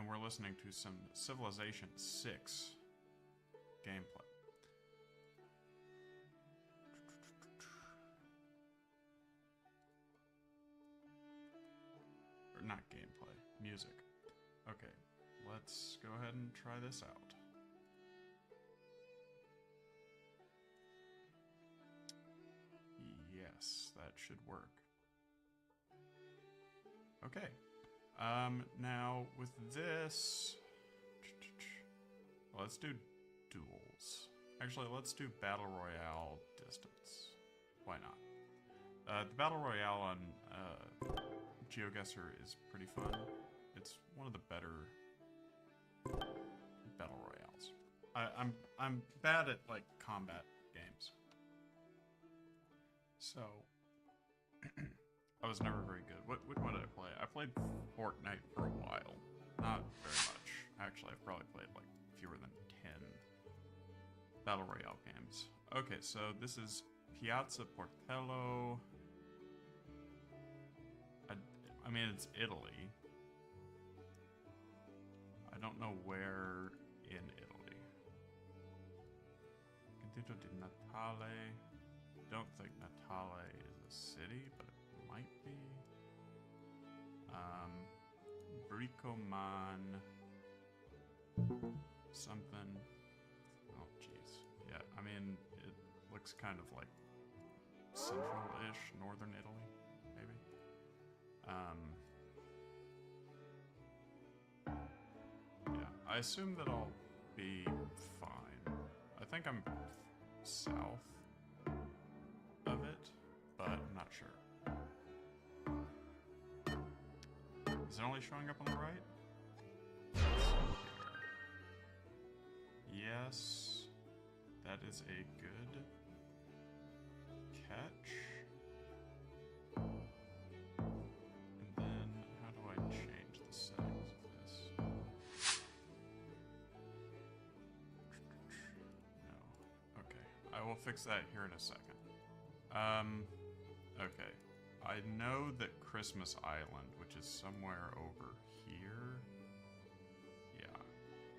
and we're listening to some Civilization 6 gameplay. Or not gameplay, music. Okay, let's go ahead and try this out. Yes, that should work. Okay. Now with this, let's do duels. Actually, let's do Battle Royale distance. Why not? The Battle Royale on GeoGuessr is pretty fun. It's one of the better Battle Royales. I'm bad at like combat games. So I was never very good. What did I play? I played Fortnite for a while. Not very much. Actually, I've probably played like fewer than 10 Battle Royale games. Okay, so this is Piazza Portello. I mean, it's Italy. I don't know where in Italy. Cathedral di Natale. Don't think Natale is a city, but it might be. Bricoman. Something. Oh, jeez. Yeah, I mean, it looks kind of like central-ish, northern Italy, maybe. Yeah, I assume that I'll be fine. I think I'm south of it, but I'm not sure. Is it only showing up on the right? Yes, that is a good catch. And then, how do I change the settings of this? No. Okay, I will fix that here in a second. Okay. I know that Christmas Island, which is somewhere over here. Yeah.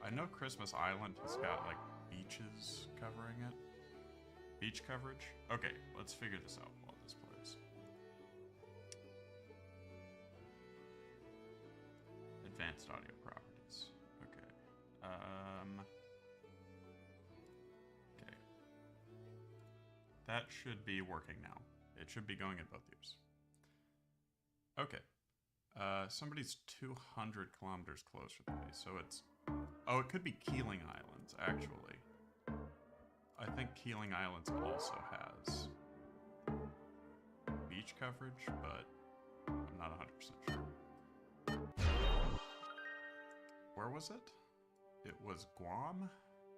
I know Christmas Island has got, like, beaches covering it. Beach coverage? Okay, let's figure this out while this plays. Advanced audio properties. Okay. Okay. That should be working now. It should be going in both ears. Okay. Somebody's 200 kilometers closer to me, so it's... Oh, it could be Keeling Islands, actually. I think Keeling Islands also has beach coverage, but I'm not 100% sure. Where was it? It was Guam?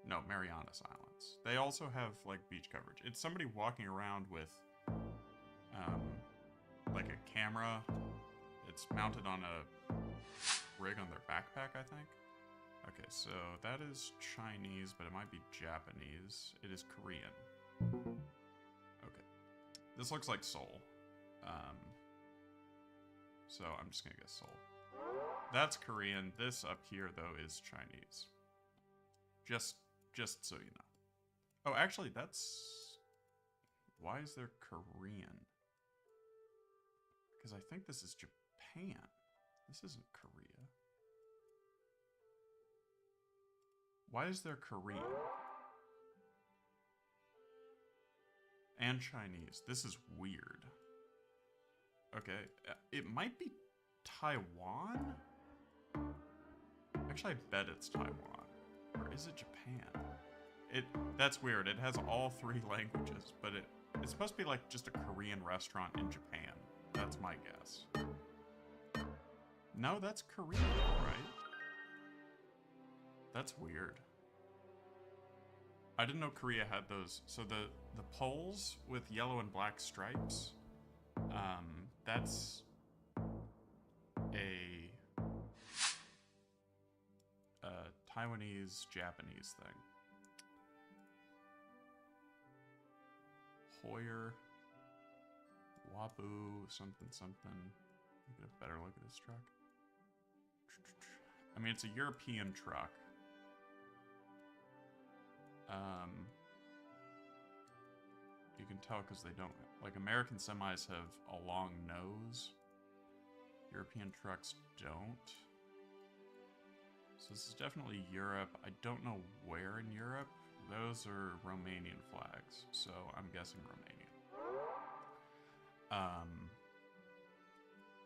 No, Marianas Islands. They also have, like, beach coverage. It's somebody walking around with, like a camera. It's mounted on a rig on their backpack, I think. Okay, so that is Chinese, but it might be Japanese. It is Korean. Okay. This looks like Seoul. So I'm just gonna guess Seoul. That's Korean. This up here, though, is Chinese. Just so you know. Oh, actually, that's... Why is there Korean? Because I think this is Japan. This isn't Korea. Why is there Korean? And Chinese. This is weird. Okay, it might be Taiwan? Actually, I bet it's Taiwan. Or is it Japan? That's weird. It has all three languages, but it's supposed to be like just a Korean restaurant in Japan. That's my guess. No, that's Korean, right? That's weird. I didn't know Korea had those. So the poles with yellow and black stripes, that's a Taiwanese-Japanese thing. Hoyer, Wabu, something. Let me get a better look at this truck. I mean, it's a European truck. You can tell because they don't, like, American semis have a long nose. European trucks don't. So this is definitely Europe. I don't know where in Europe. Those are Romanian flags, so I'm guessing Romania.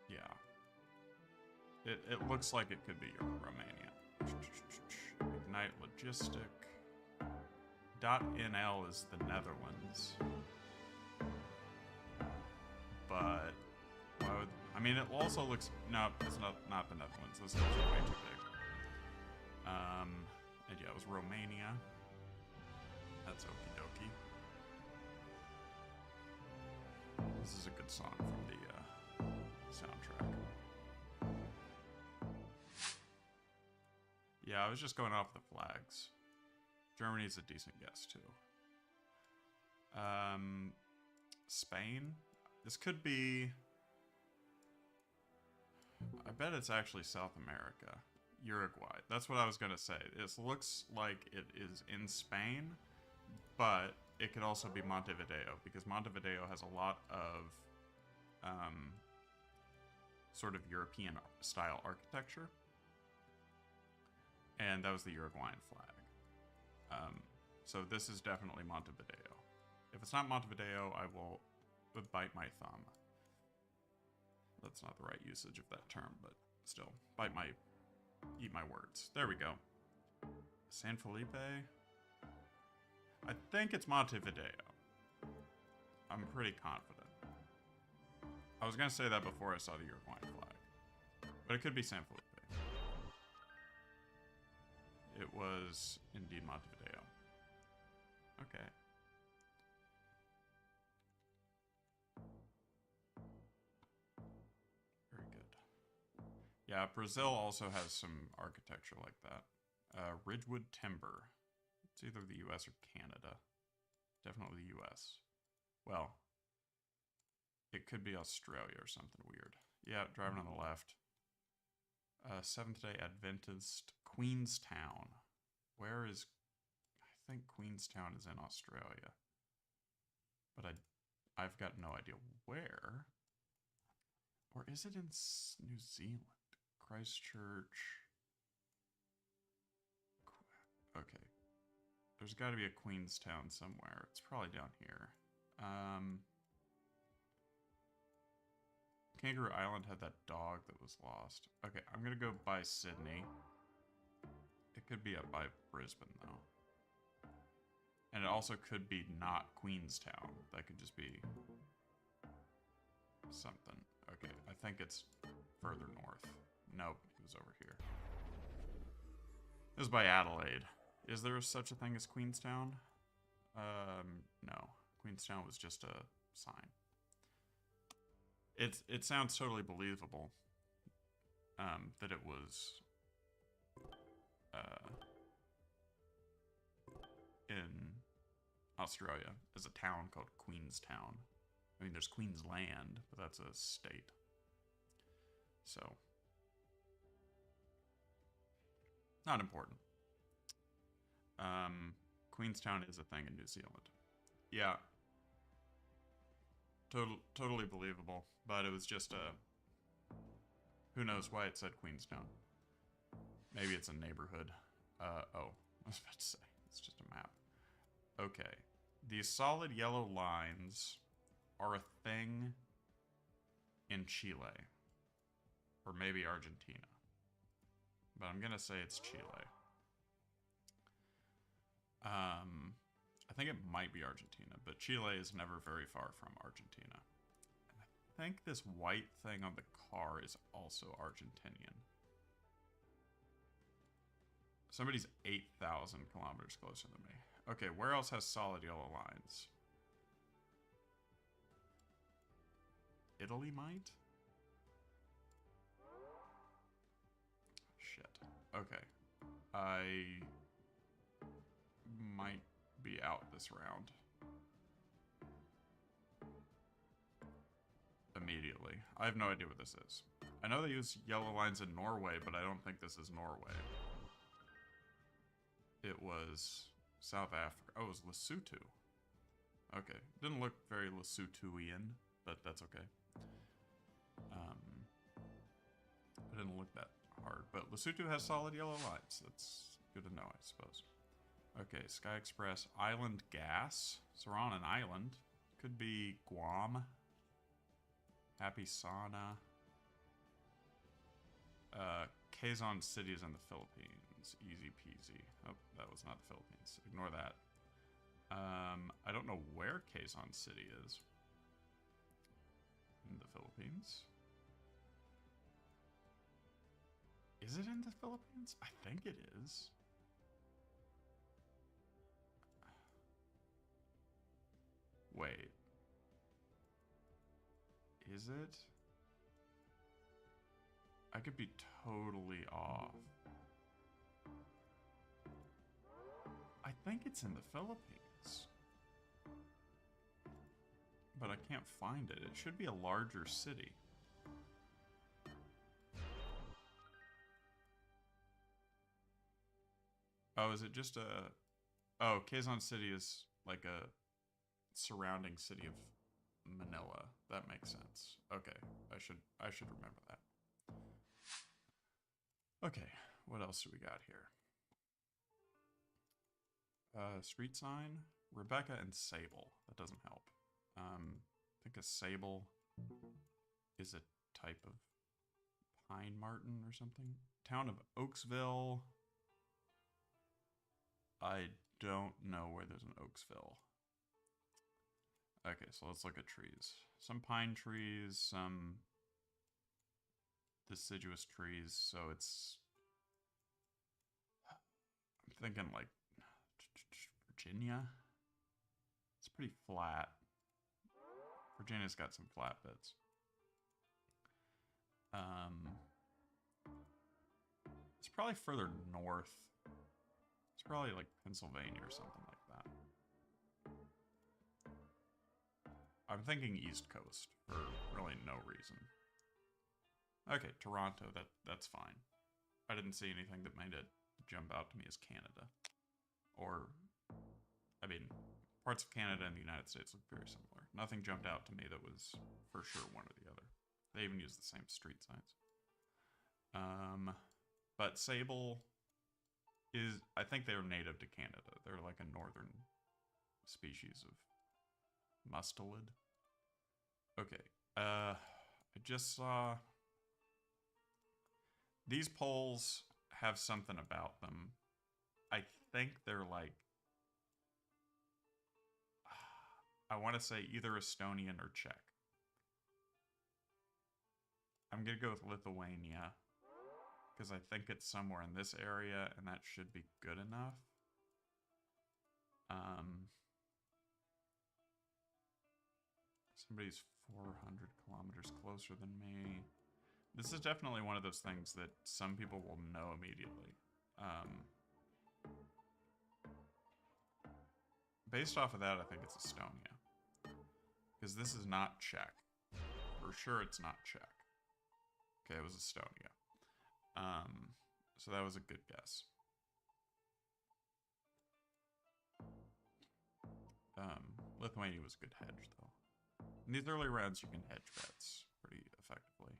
Yeah. It looks like it could be Romania. Ignite Logistic. .nl is the Netherlands. But why would, I mean, it also looks, no, it's not the Netherlands. This looks way too big. And yeah, it was Romania. That's okie dokie. This is a good song from the soundtrack. Yeah, I was just going off the flags. Germany's a decent guess, too. Spain? This could be... I bet it's actually South America. Uruguay. That's what I was going to say. It looks like it is in Spain, but it could also be Montevideo, because Montevideo has a lot of sort of European-style architecture. And that was the Uruguayan flag. So this is definitely Montevideo. If it's not Montevideo, I will bite my thumb. That's not the right usage of that term, but still, eat my words. There we go. San Felipe? I think it's Montevideo. I'm pretty confident. I was gonna say that before I saw the Uruguayan flag, but it could be San Felipe. It was indeed Montevideo. Okay. Very good. Yeah, Brazil also has some architecture like that. Ridgewood timber. It's either the US or Canada. Definitely the US. Well, it could be Australia or something weird. Yeah, driving on the left. Seventh-day Adventist Queenstown. Where is... I think Queenstown is in Australia. But I've got no idea where. Or is it in New Zealand? Christchurch. Okay. There's got to be a Queenstown somewhere. It's probably down here. Kangaroo Island had that dog that was lost. Okay, I'm gonna go by Sydney. It could be up by Brisbane, though. And it also could be not Queenstown. That could just be something. Okay, I think it's further north. Nope, it was over here. It was by Adelaide. Is there such a thing as Queenstown? No. Queenstown was just a sign. It sounds totally believable that it was in Australia as a town called Queenstown. I mean, there's Queensland, but that's a state. So, not important. Queenstown is a thing in New Zealand. Yeah. Totally believable, but it was just a... Who knows why it said Queenstown? Maybe it's a neighborhood. Oh, I was about to say, it's just a map. Okay. These solid yellow lines are a thing in Chile. Or maybe Argentina. But I'm gonna say it's Chile. I think it might be Argentina, but Chile is never very far from Argentina. And I think this white thing on the car is also Argentinian. Somebody's 8,000 kilometers closer than me. Okay, where else has solid yellow lines? Italy might? Shit. Okay. I might be out this round. immediately. I have no idea what this is. I know they use yellow lines in Norway, but I don't think this is Norway. It was South Africa. Oh, it was Lesotho. Okay. Didn't look very Lesothoian, but that's okay. It didn't look that hard. But Lesotho has solid yellow lines. That's good to know, I suppose. Okay, Sky Express. Island Gas. So we're on an island. Could be Guam. Happy Sauna. Quezon City is in the Philippines. Easy peasy. Oh, that was not the Philippines. Ignore that. I don't know where Quezon City is. In the Philippines. Is it in the Philippines? I think it is. Wait. Is it? I could be totally off. I think it's in the Philippines. But I can't find it. It should be a larger city. Oh, is it just a... Oh, Quezon City is like a surrounding city of Manila. That makes sense. Okay, I should remember that. Okay, what else do we got here? Street sign, Rebecca and Sable. That doesn't help. I think a sable is a type of pine marten or something. Town of Oaksville. I don't know where there's an Oaksville. Okay, so let's look at trees. Some pine trees, some deciduous trees, so it's... I'm thinking like Virginia. It's pretty flat. Virginia's got some flat bits. It's probably further north. It's probably like Pennsylvania or something like that. I'm thinking East Coast for really no reason. Okay, Toronto, that's fine. I didn't see anything that made it jump out to me as Canada. Or, I mean, parts of Canada and the United States look very similar. Nothing jumped out to me that was for sure one or the other. They even use the same street signs. But Sable is, I think they're native to Canada. They're like a northern species of mustelid. Okay, I just saw... These poles have something about them. I think they're like... I want to say either Estonian or Czech. I'm going to go with Lithuania. Because I think it's somewhere in this area, and that should be good enough. Somebody's 400 kilometers closer than me. This is definitely one of those things that some people will know immediately. Based off of that, I think it's Estonia. Because this is not Czech. For sure it's not Czech. Okay, it was Estonia. So that was a good guess. Lithuania was a good hedge, though. In these early rounds, you can hedge bets pretty effectively.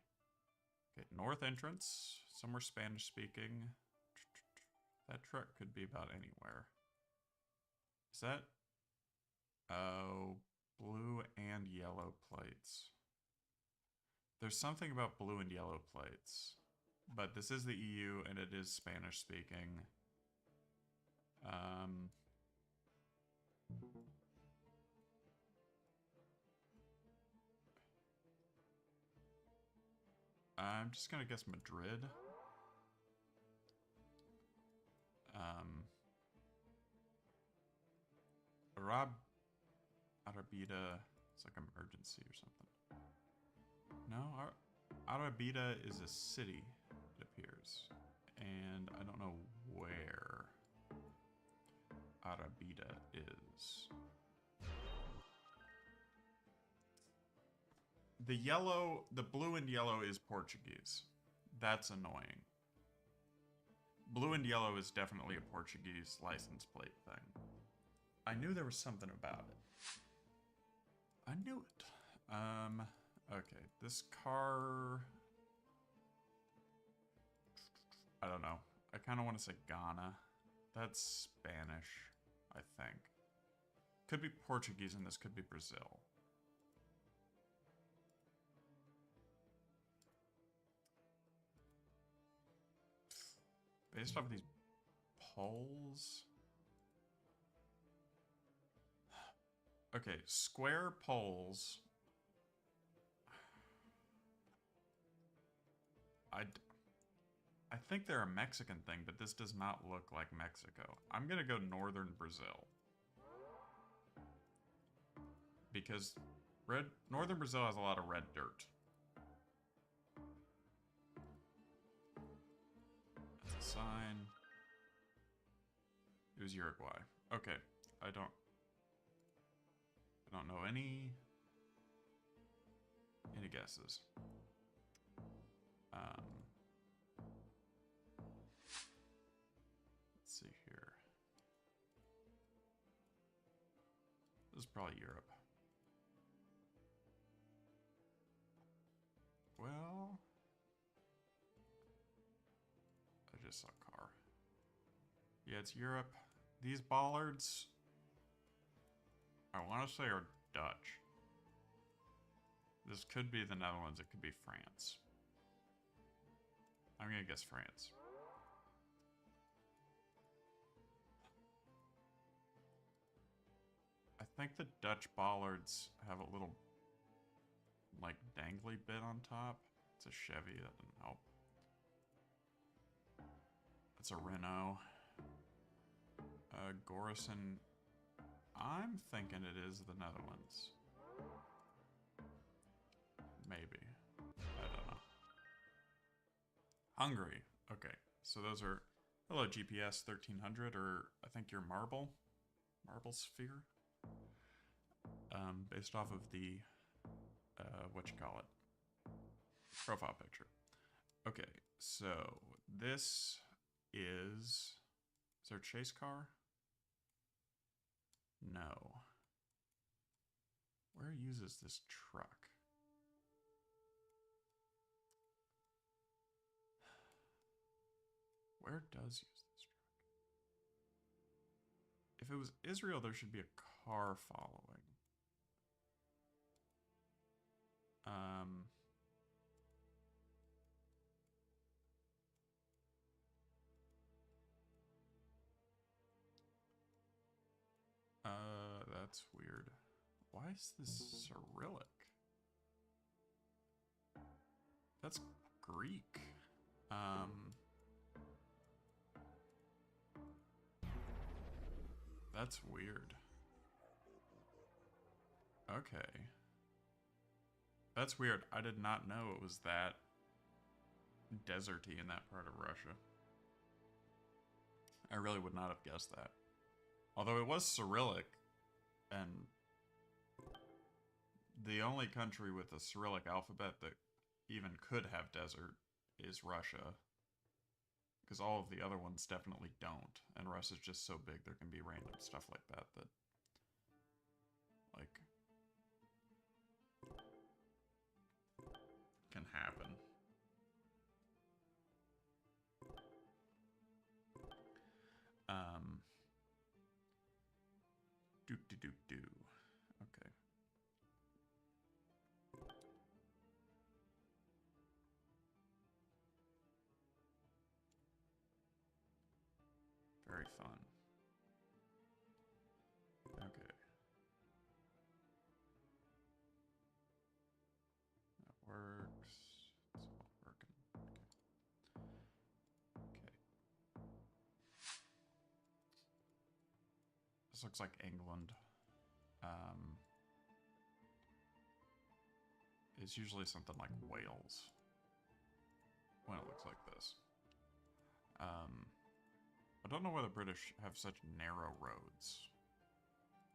Okay, north entrance. Somewhere Spanish-speaking. That truck could be about anywhere. Is that... Oh, blue and yellow plates. There's something about blue and yellow plates. But this is the EU, and it is Spanish-speaking. I'm just gonna guess Madrid. Arabida, it's like emergency or something. No, Arabida is a city, it appears. And I don't know where Arabida is. the blue and yellow is Portuguese. That's annoying. Blue and yellow is definitely a Portuguese license plate thing. I knew there was something about it. I knew it. Okay, this car... I don't know. I kind of want to say Ghana. That's Spanish, I think. Could be Portuguese, and this could be Brazil. Based off these poles... Okay, square poles. I think they're a Mexican thing, but this does not look like Mexico. I'm gonna go northern Brazil. Because northern Brazil has a lot of red dirt. That's a sign. It was Uruguay. Okay, I don't know any guesses. Let's see here. This is probably Europe. Well, I just saw a car. Yeah, it's Europe. These bollards, I want to say, are Dutch. This could be the Netherlands. It could be France. I'm going to guess France. I think the Dutch bollards have a little, like, dangly bit on top. It's a Chevy. That didn't help. That's a Renault. Gorison. I'm thinking it is the Netherlands. Maybe. I don't know. Hungary. Okay, so those are... Hello, GPS 1300, or I think your marble sphere. Based off of the, profile picture. Okay, so this is there a chase car? No. Where uses this truck? Where does use this truck? If it was Israel, there should be a car following. That's weird. Why is this Cyrillic? That's Greek. That's weird. Okay. That's weird. I did not know it was that deserty in that part of Russia. I really would not have guessed that. Although it was Cyrillic, and the only country with a Cyrillic alphabet that even could have desert is Russia. Because all of the other ones definitely don't. And Russia's just so big, there can be random stuff like that like, can happen. Do. Okay. Very fun. Okay. That works. It's all working. Okay. This looks like England. It's usually something like Wales when it looks like this. I don't know why the British have such narrow roads,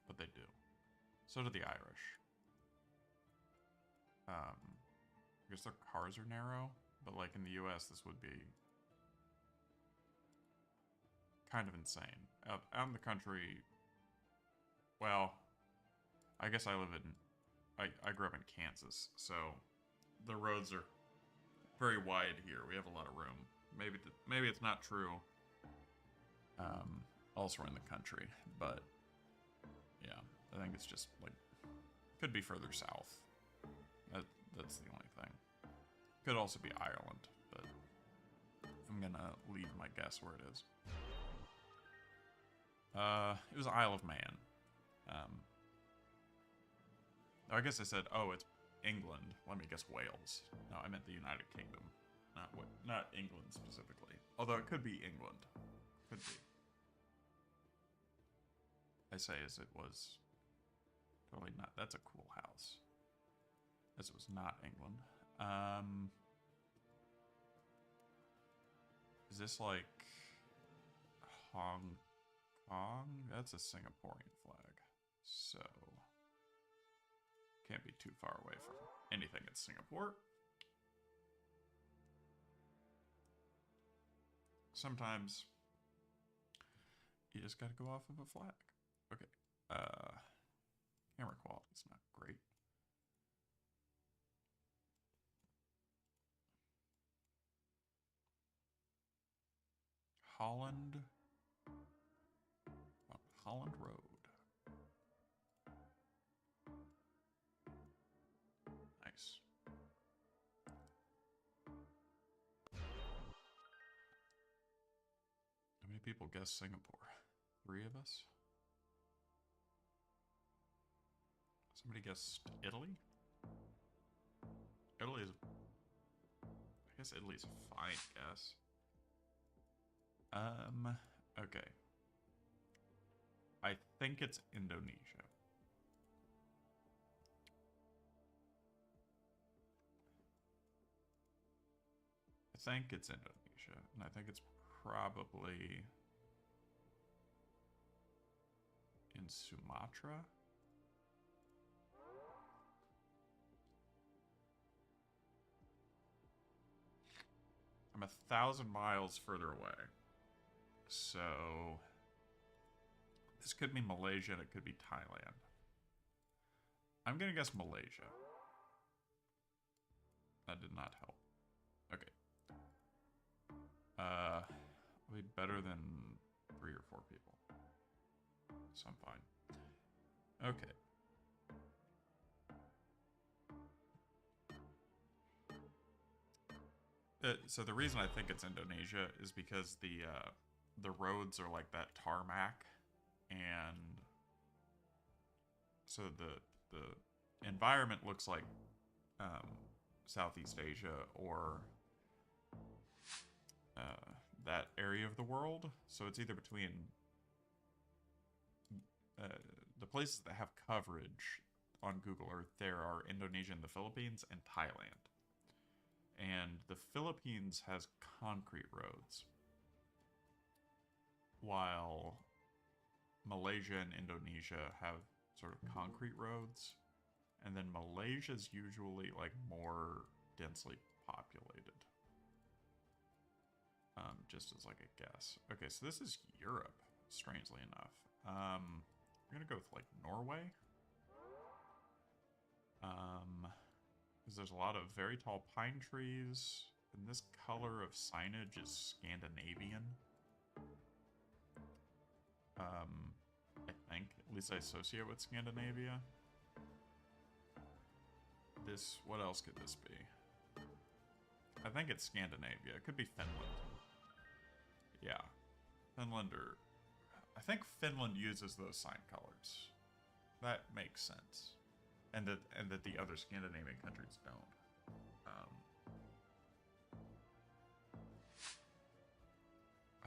but they do. So do the Irish. I guess their cars are narrow, but like in the US, this would be kind of insane. Out in the country, well, I guess I live in, I grew up in Kansas, so the roads are very wide here. We have a lot of room. Maybe it's not true elsewhere in the country, but yeah, I think it's just like, could be further south. That's the only thing. Could also be Ireland, but I'm gonna leave my guess where it is. It was Isle of Man. I guess I said, oh, it's England. Let me guess Wales. No, I meant the United Kingdom. Not England specifically. Although it could be England. Could be. I say as it was totally not. That's a cool house. As it was not England. Is this like Hong Kong? That's a Singaporean flag. So can't be too far away from anything in Singapore. Sometimes you just gotta go off of a flag. Okay. Camera quality's not great. Holland Road. Nice. How many people guess Singapore? 3 of us? Somebody guessed Italy? I guess Italy's a fine guess. Okay. I think it's Indonesia. I think it's Indonesia, and I think it's probably in Sumatra. I'm 1,000 miles further away. So this could be Malaysia and it could be Thailand. I'm gonna guess Malaysia. That did not help. Okay. I'll be better than 3 or 4 people. So I'm fine. Okay. So the reason I think it's Indonesia is because the roads are like that tarmac, and so the environment looks like Southeast Asia or that area of the world. So it's either between the places that have coverage on Google Earth. There are Indonesia and the Philippines and Thailand. And the Philippines has concrete roads, while Malaysia and Indonesia have sort of concrete roads. And then Malaysia's usually like more densely populated. Just as like a guess. Okay, so this is Europe, strangely enough. We're gonna go with like Norway. Because there's a lot of very tall pine trees, and this color of signage is Scandinavian. I think, at least I associate with Scandinavia. What else could this be? I think it's Scandinavia. It could be Finland. Yeah, Finland, or I think Finland uses those sign colors. That makes sense. And that the other Scandinavian countries don't.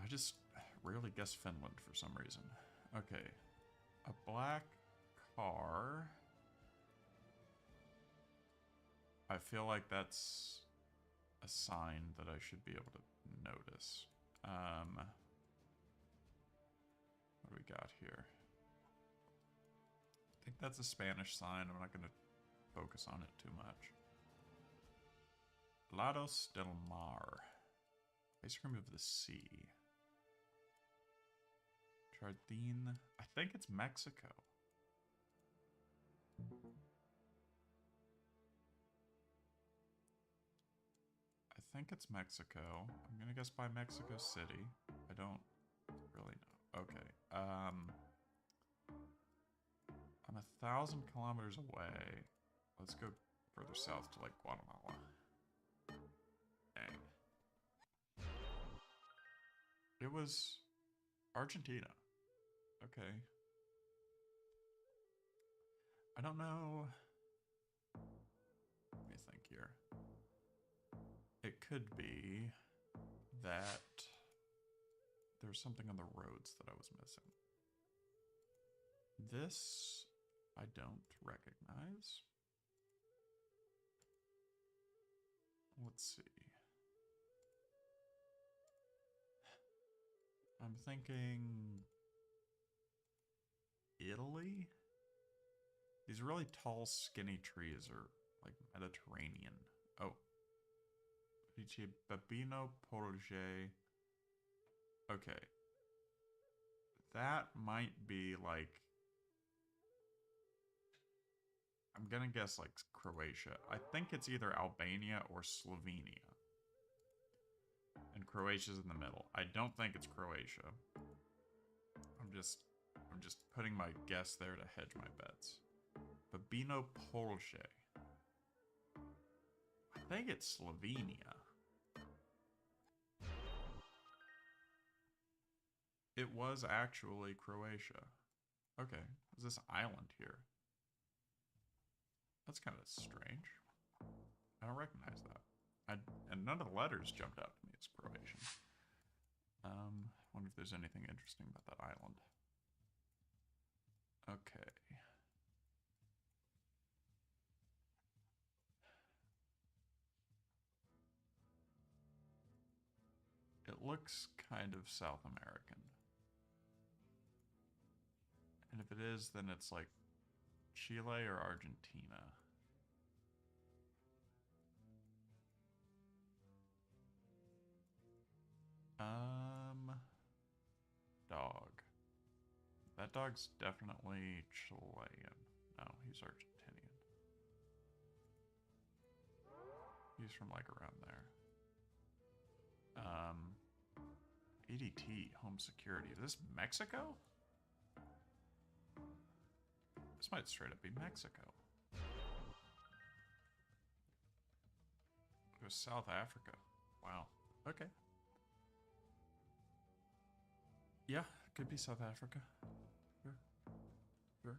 I just rarely guess Finland for some reason. Okay. A black car. I feel like that's a sign that I should be able to notice. What do we got here? I think that's a Spanish sign. I'm not going to focus on it too much. Lados del Mar. Ice cream of the sea. Jardín. I think it's Mexico. I think it's Mexico. I'm gonna guess by Mexico City. I don't really know. Okay. I'm 1,000 kilometers away. Let's go further south to like Guatemala. Dang. It was Argentina. Okay. I don't know. Let me think here. It could be that there's something on the roads that I was missing. This I don't recognize. Let's see. I'm thinking Italy? These really tall, skinny trees are like Mediterranean. Oh. Vice Babino Porge. Okay. That might be like... I'm gonna guess like Croatia. I think it's either Albania or Slovenia. And Croatia's in the middle. I don't think it's Croatia. I'm just putting my guess there to hedge my bets. Babino Polje. I think it's Slovenia. It was actually Croatia. Okay, is this island here? That's kind of strange. I don't recognize that. And none of the letters jumped out to me as Croatian. Wonder if there's anything interesting about that island. Okay. It looks kind of South American. And if it is, then it's like Chile or Argentina. Dog. That dog's definitely Chilean. No, he's Argentinian. He's from like around there. ADT, home security. Is this Mexico? This might straight up be Mexico. It was South Africa. Wow. Okay. Yeah, could be South Africa. Sure. Sure.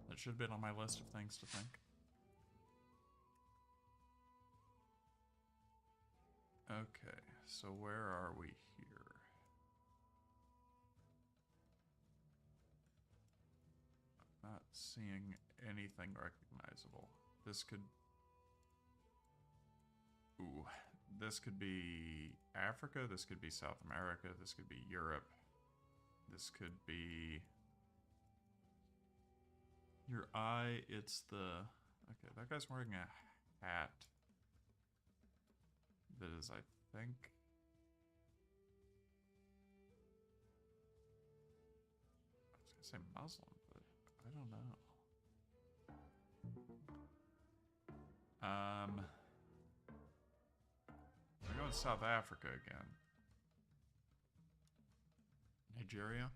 That should have been on my list of things to think. Okay, so where are we here? I'm not seeing anything recognizable. This could... Ooh, this could be Africa, this could be South America, this could be Europe. This could be... Your eye, it's the... Okay, that guy's wearing a hat. That is, I think... I was gonna say Muslim, but I don't know. We're going to South Africa again. Nigeria?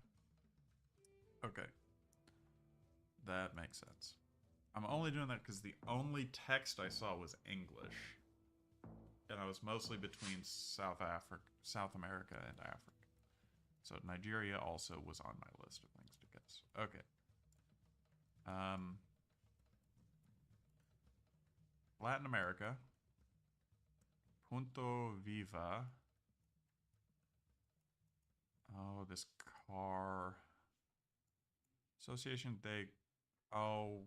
Okay. That makes sense. I'm only doing that because the only text I saw was English. And I was mostly between South America and Africa. So Nigeria also was on my list of things to guess. Okay. Latin America. Punto Viva. Oh, this car. Association de... Oh,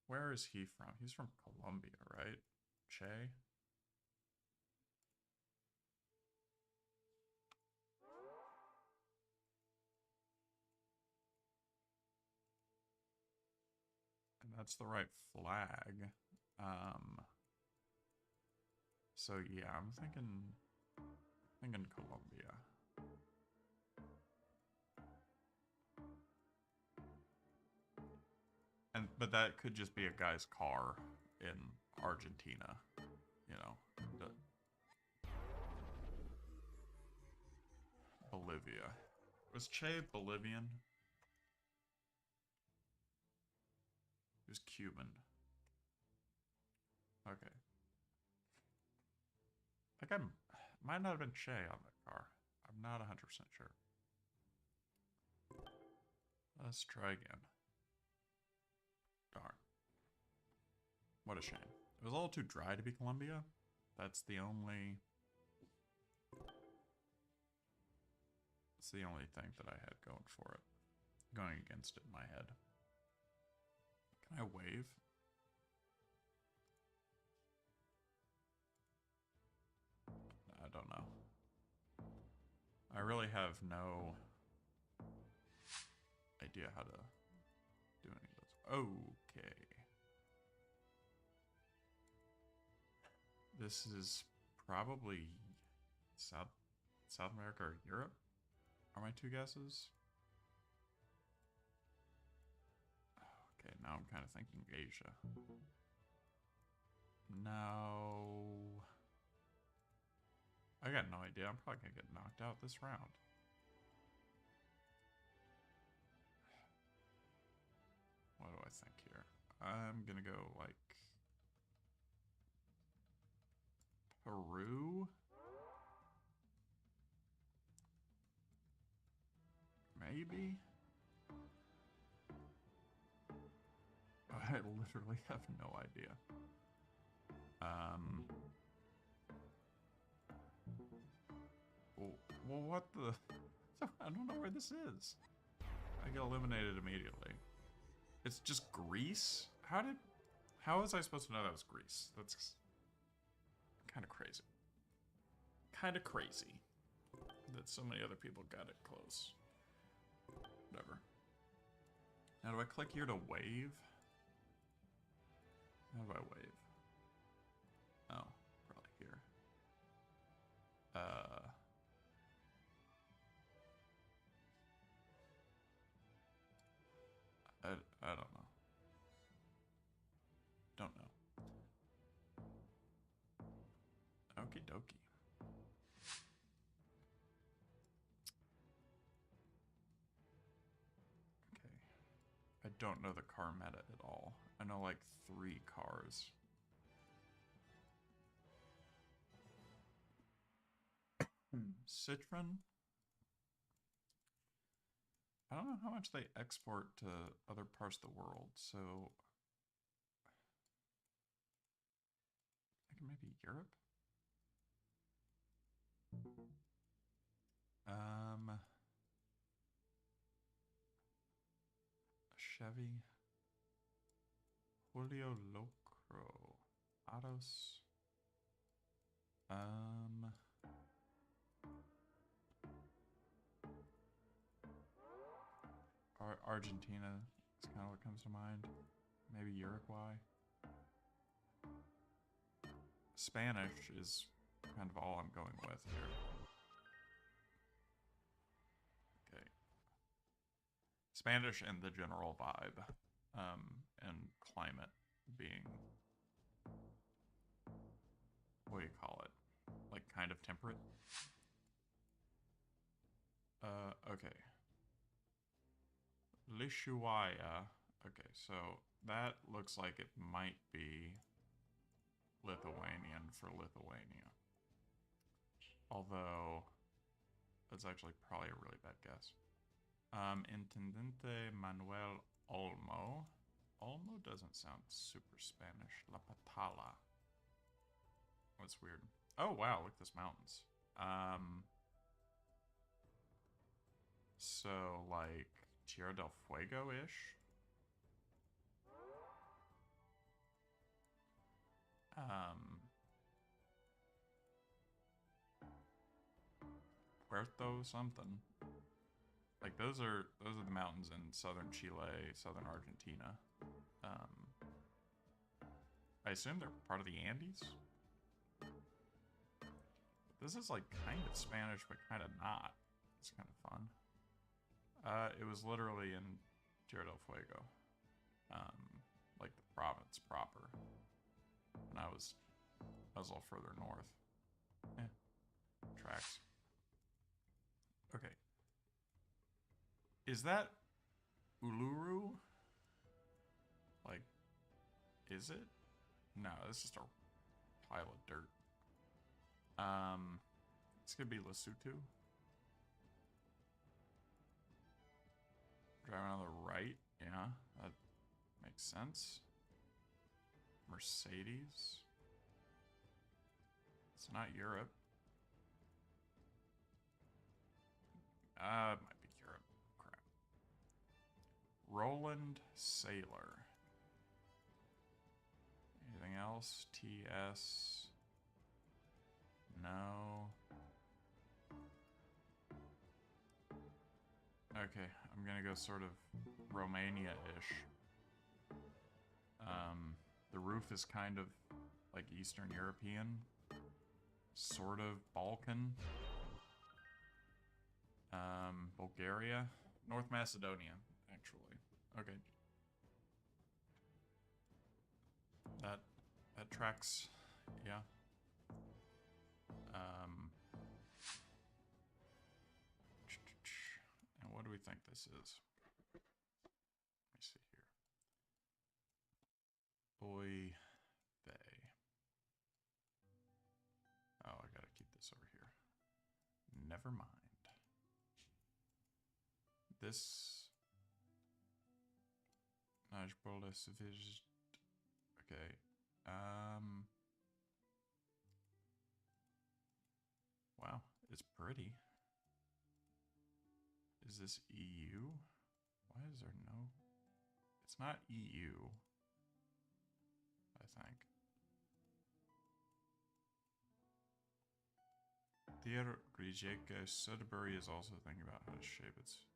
where is he from? He's from Colombia, right? Che? And that's the right flag. So yeah, I'm thinking Colombia. But that could just be a guy's car in Argentina, you know. Bolivia. Was Che Bolivian? He was Cuban. Okay. I think might not have been Che on that car. I'm not 100% sure. Let's try again. Darn. What a shame. It was a little too dry to be Colombia. That's the only... It's the only thing that I had going for it. Going against it in my head. Can I wave? I don't know. I really have no idea how to do any of those. Okay. This is probably South America or Europe, are my two guesses. Okay, now I'm kind of thinking Asia. No. I got no idea. I'm probably gonna get knocked out this round. What do I think here? I'm gonna go like Peru? Maybe? I literally have no idea. Well, what the... I don't know where this is. I get eliminated immediately. It's just Greece? How was I supposed to know that was Greece? That's kind of crazy. Kind of crazy that so many other people got it close. Whatever. Now, do I click here to wave? How do I wave? Oh, probably here. I don't know. Don't know. Okie dokie. Okay. I don't know the car meta at all. I know like 3 cars. Citroen? I don't know how much they export to other parts of the world, so I think maybe Europe? Chevy. Julio Locro. Atos. Argentina is kind of what comes to mind. Maybe Uruguay. Spanish is kind of all I'm going with here. Okay. Spanish and the general vibe, and climate being, what do you call it? Like kind of temperate? Okay. Lishuaya. Okay, so that looks like it might be Lithuanian for Lithuania. Although, that's actually probably a really bad guess. Intendente Manuel Olmo. Olmo doesn't sound super Spanish. La Patala. That's weird. Oh, wow, look at this mountains. So, like, Tierra del Fuego-ish? Puerto something. Like, those are the mountains in southern Chile, southern Argentina. I assume they're part of the Andes? This is like kind of Spanish, but kind of not. It's kind of fun. It was literally in Tierra del Fuego. Like the province proper. And I was a little further north. Tracks. Okay. Is that Uluru? Like, is it? No, it's just a pile of dirt. It's gonna be Lesotho. Driving on the right, yeah, that makes sense. Mercedes. It's not Europe. It might be Europe. Crap. Roland Sailor. Anything else? TS. No. Okay, I'm gonna go sort of Romania-ish. The roof is kind of like Eastern European. Sort of Balkan. Bulgaria. North Macedonia, actually. Okay. That tracks, yeah. And what do we think this is? Let me see here. Boy Bay. Oh, I gotta keep this over here. Never mind. This. Okay. Wow, it's pretty. Is this EU? Why is there no? It's not EU, I think. Theodore Grijeka Sudbury is also thinking about how to shape its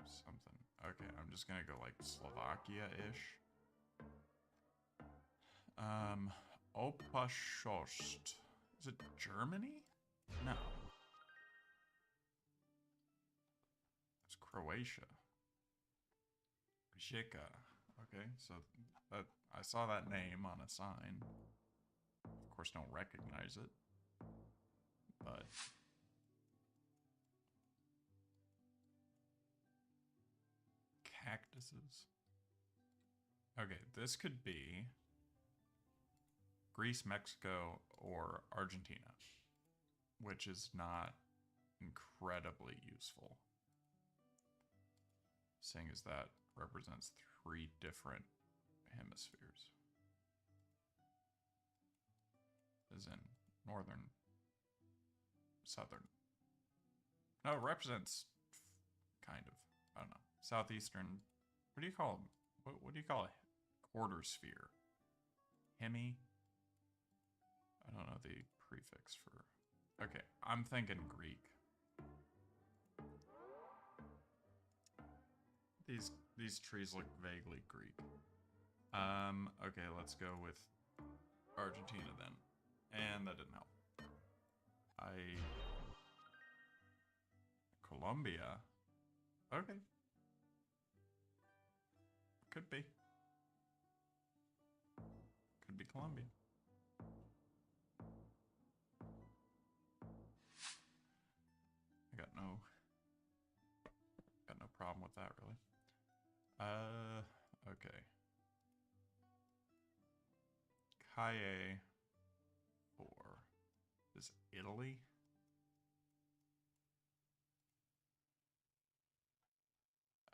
something. Okay, I'm just gonna go like Slovakia-ish. Opashost. Is it Germany? No. It's Croatia. Grijeka. Okay, so that I saw that name on a sign. Of course, don't recognize it. But cactuses. Okay, this could be Greece, Mexico, or Argentina, which is not incredibly useful, seeing as that represents 3 different hemispheres. As in northern, southern. No, it represents kind of, I don't know, southeastern. What do you call them? What do you call a quarter sphere? Hemi? I don't know the prefix for. Okay, I'm thinking Greek. These trees look vaguely Greek. Okay, let's go with Argentina then. And that didn't help. Colombia. Okay. Could be. Could be Colombia. I got no problem with that, really. Okay. Kaye 4 is Italy.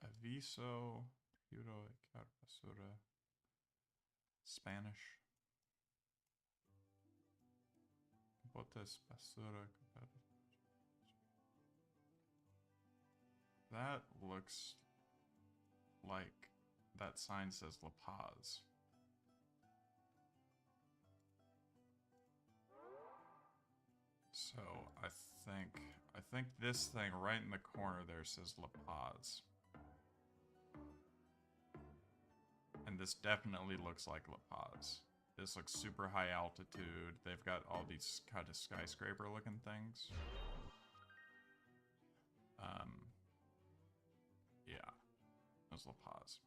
Aviso, Puro, Carpasura, Spanish. Botes Basura. That looks like that sign says La Paz. So I think this thing right in the corner there says La Paz. And this definitely looks like La Paz. This looks super high altitude. They've got all these kind of skyscraper looking things. Yeah, that's La Paz.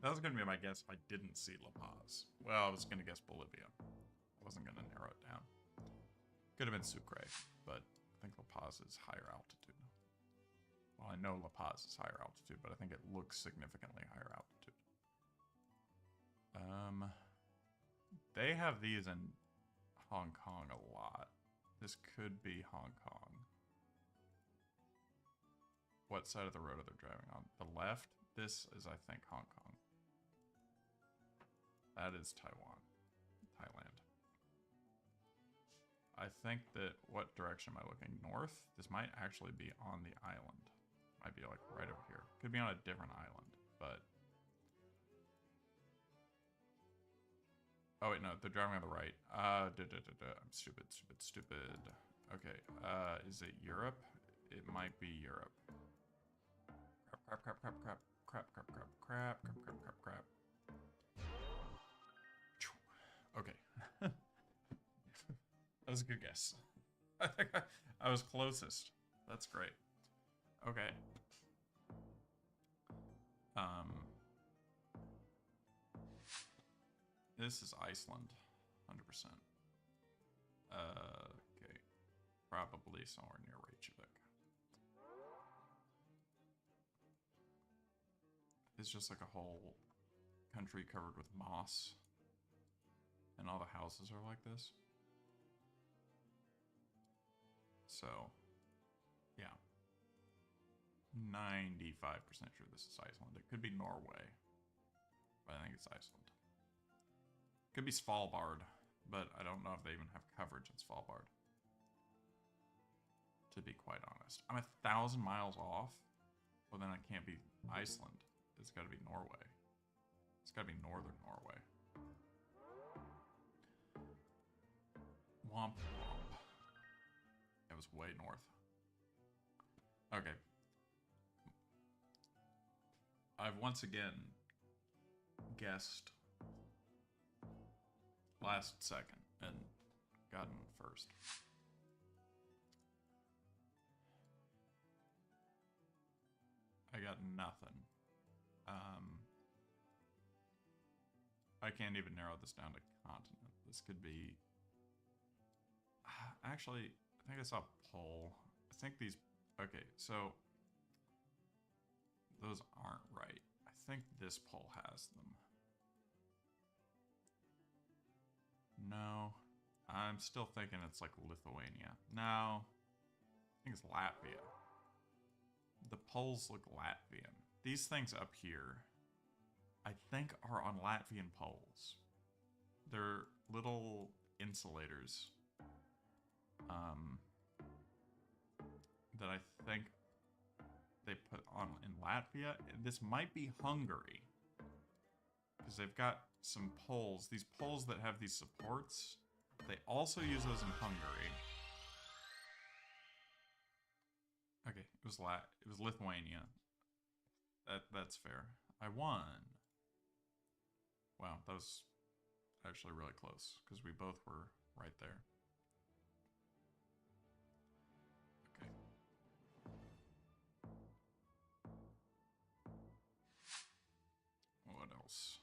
That was gonna be my guess if I didn't see La Paz. Well, I was gonna guess Bolivia. I wasn't gonna narrow it down. Could have been Sucre, but I think La Paz is higher altitude. Well, I know La Paz is higher altitude, but I think it looks significantly higher altitude. They have these in Hong Kong a lot. This could be Hong Kong. What side of the road are they driving on? The left? This is, I think, Hong Kong. That is Taiwan. Thailand. I think that... What direction am I looking? North? This might actually be on the island. Might be like right over here. Could be on a different island, but... Oh wait, no, they're driving on the right. I'm stupid. Okay, is it Europe? It might be Europe. Crap. Okay. That was a good guess. I think I was closest. That's great. Okay. This is Iceland, 100%. Okay. Probably somewhere near Reykjavik. It's just like a whole country covered with moss. And all the houses are like this. So, yeah. 95% sure this is Iceland. It could be Norway, but I think it's Iceland. Could be Svalbard, but I don't know if they even have coverage in Svalbard. To be quite honest. I'm 1,000 miles off. Well, then it can't be Iceland. It's got to be Norway. It's got to be northern Norway. Womp womp. It was way north. Okay. I've once again guessed last second and gotten first. I got nothing. I can't even narrow this down to continent. This could be... Actually, I think I saw pole. I think these... Okay, so... Those aren't right. I think this pole has them. No. I'm still thinking it's like Lithuania. No. I think it's Latvia. The poles look Latvian. These things up here, I think, are on Latvian poles. They're little insulators that I think they put on in Latvia. This might be Hungary, because they've got some poles. These poles that have these supports, they also use those in Hungary. Okay, it was Lithuania. That's fair. I won. Wow, that was actually really close, because we both were right there. Okay. What else?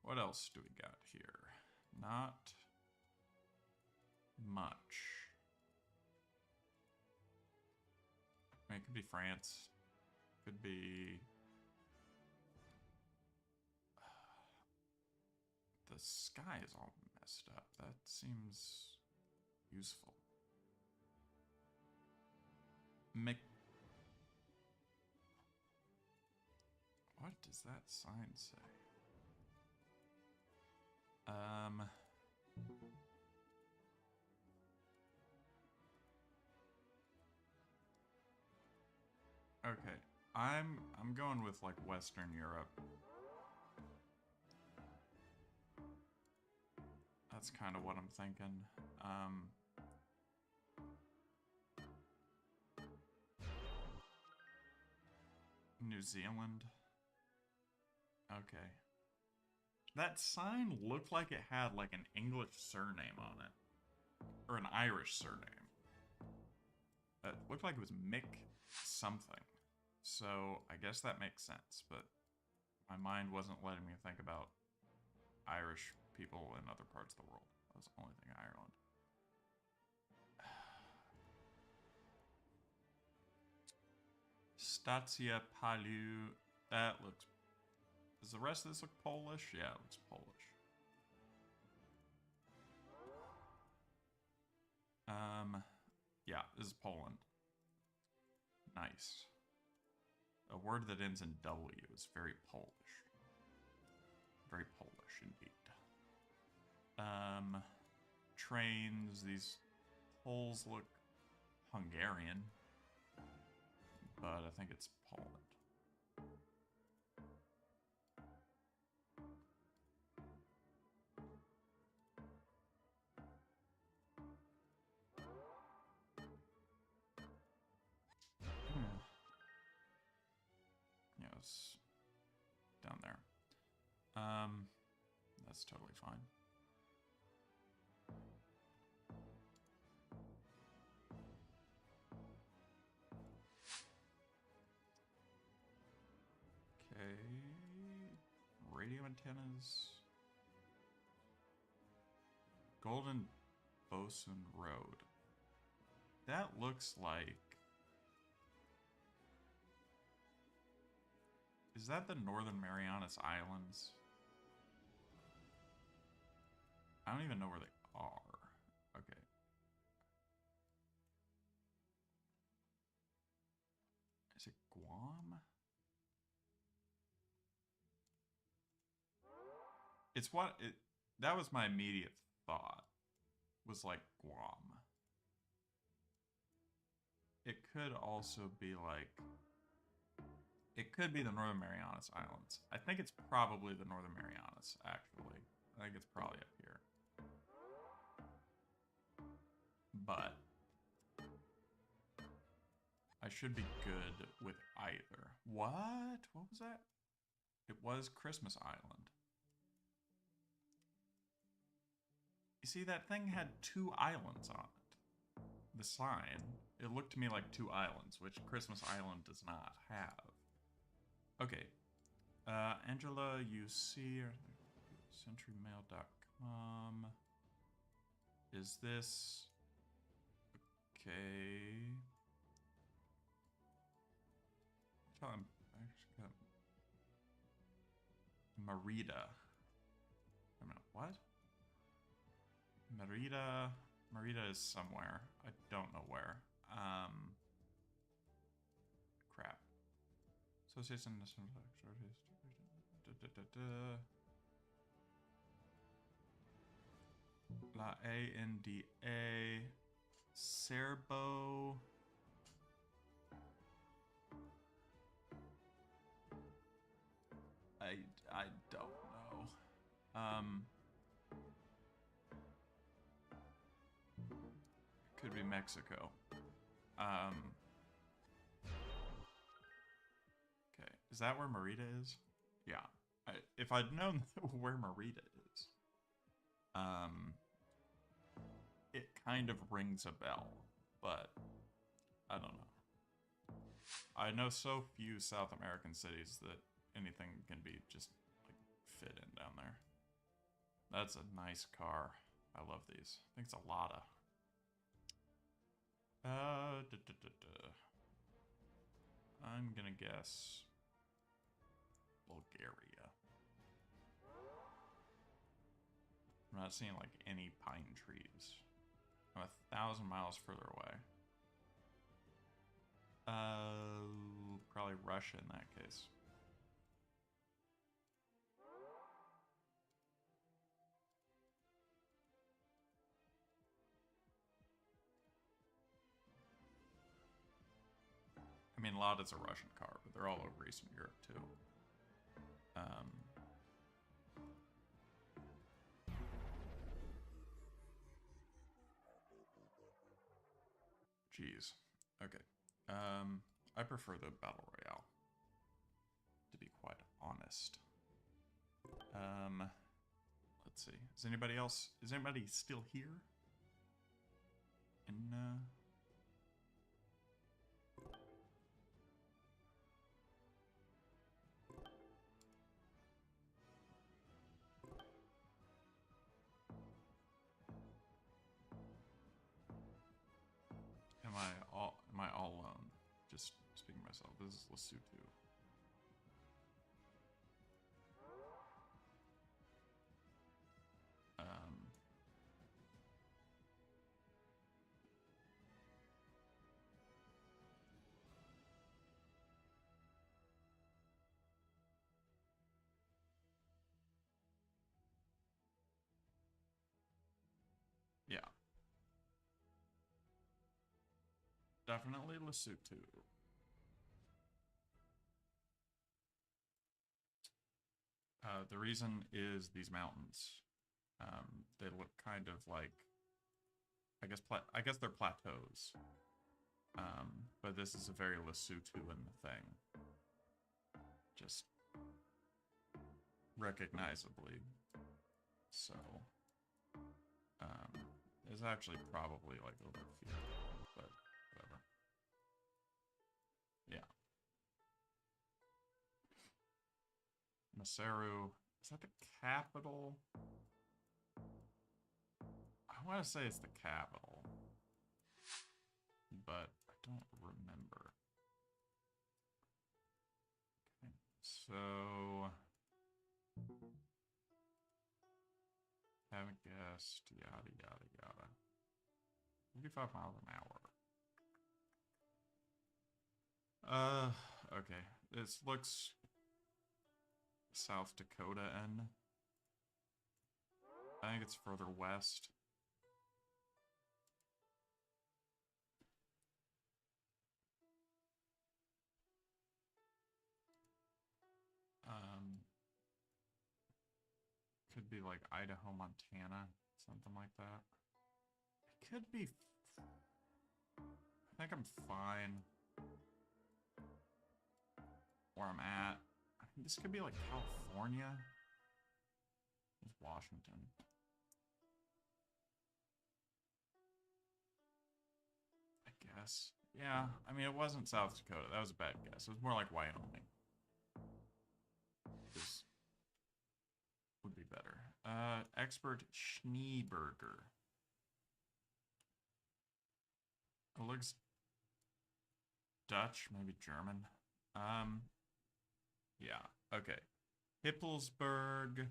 What else do we got here? Not much. I mean, it could be France. Could be... The sky is all messed up. That seems useful. What does that sign say? Okay, I'm going with like Western Europe. That's kind of what I'm thinking. New Zealand. Okay. That sign looked like it had like an English surname on it. Or an Irish surname. It looked like it was Mick something. So I guess that makes sense, but my mind wasn't letting me think about Irish people in other parts of the world. That was the only thing Ireland. Stacja Palu. That looks... Does the rest of this look Polish? Yeah, it looks Polish. Yeah, this is Poland. Nice. A word that ends in W is very Polish. Very Polish indeed. Trains, these poles look Hungarian, but I think it's Poland. Yes, down there. That's totally fine. Okay, radio antennas. Golden Bosun Road. That looks like... Is that the Northern Marianas Islands? I don't even know where they are. Okay. Is it Guam? It's what it... That was my immediate thought. Was like Guam. It could also be like... It could be the Northern Marianas Islands. I think it's probably the Northern Marianas, actually. I think it's probably up here. But I should be good with either. What? What was that? It was Christmas Island. You see, that thing had 2 islands on it. The sign, it looked to me like 2 islands, which Christmas Island does not have. Okay. Angela, you see centurymail.com. Is this... Okay. I'm actually got Merida. Wait a minute, what? Merida. Merida is somewhere. I don't know where. Crap. Association National La ANDA Serbo. I don't know. Could be Mexico. Okay, is that where Merida is? Yeah. If I'd known where Merida is, it kind of rings a bell, but I don't know. I know so few South American cities that anything can be just like fit in down there. That's a nice car. I love these. I think it's a Lada. I'm gonna guess Bulgaria. I'm not seeing like any pine trees. I'm 1,000 miles further away. Probably Russia in that case. I mean, Lada's a Russian car, but they're all over Eastern Europe too. Jeez. Okay. I prefer the Battle Royale, to be quite honest. Let's see. Is anybody else? Is anybody still here? And am I all alone? Just speaking to myself. This is Lesotho. Yeah. Definitely Lesotho. The reason is these mountains. They look kind of like, I guess they're plateaus. But this is a very Lesothoan thing. Just recognizably. So, it's actually probably like over here, but whatever. Yeah. Maseru, is that the capital? I want to say it's the capital, but I don't remember. Okay, so haven't guessed, yada yada yada. 55 miles an hour. Okay. This looks South Dakota-en. I think it's further west. Could be like Idaho, Montana, something like that. It could be. I think I'm fine where I'm at. I mean, this could be like California. It's Washington. I guess. Yeah, I mean, it wasn't South Dakota. That was a bad guess. It was more like Wyoming. This would be better. Expert Schneeberger. It looks Dutch, maybe German. Yeah, okay. Hippelsburg.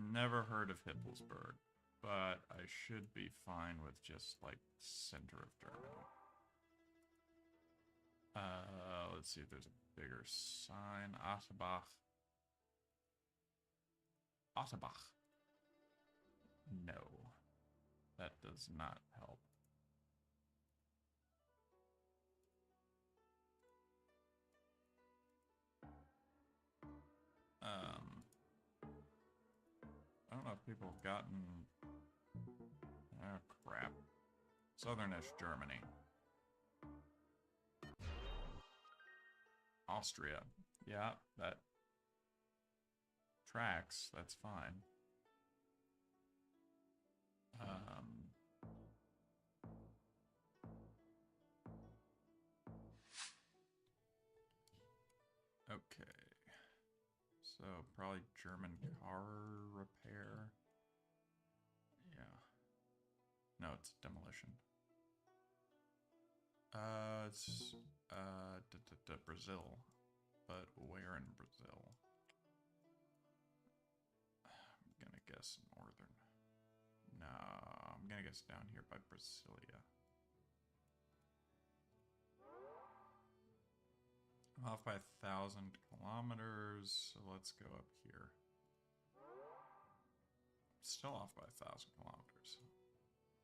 Never heard of Hippelsburg, but I should be fine with just like center of Germany. Let's see if there's a bigger sign. Atterbach. Atterbach. No, that does not help. I don't know if people have gotten... Oh, crap. Southernish Germany. Austria. Yeah, that tracks. That's fine. Okay. So, probably German car repair. Yeah. No, it's demolition. It's Brazil, but where in Brazil? I'm gonna guess northern. No, I'm gonna guess down here by Brasilia. I'm off by 1,000 kilometers, so let's go up here. Still off by 1,000 kilometers.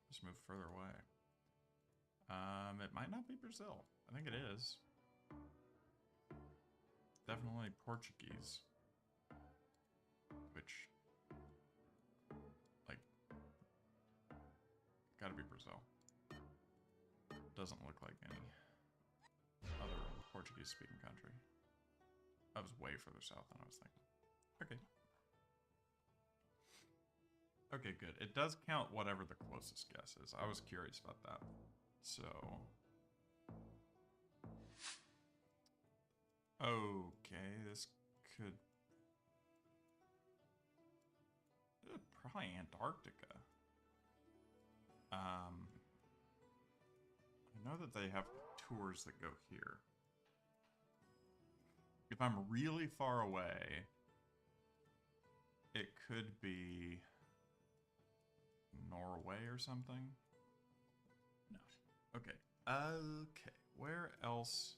Just move further away. It might not be Brazil. I think it is. Definitely Portuguese. Which, like, gotta be Brazil. Doesn't look like any other Portuguese-speaking country. I was way further south than I was thinking. Okay. Okay, good. It does count whatever the closest guess is. I was curious about that. So... Okay, this could... probably Antarctica. I know that they have tours that go here. If I'm really far away, it could be Norway or something. No. Okay. Okay. Where else?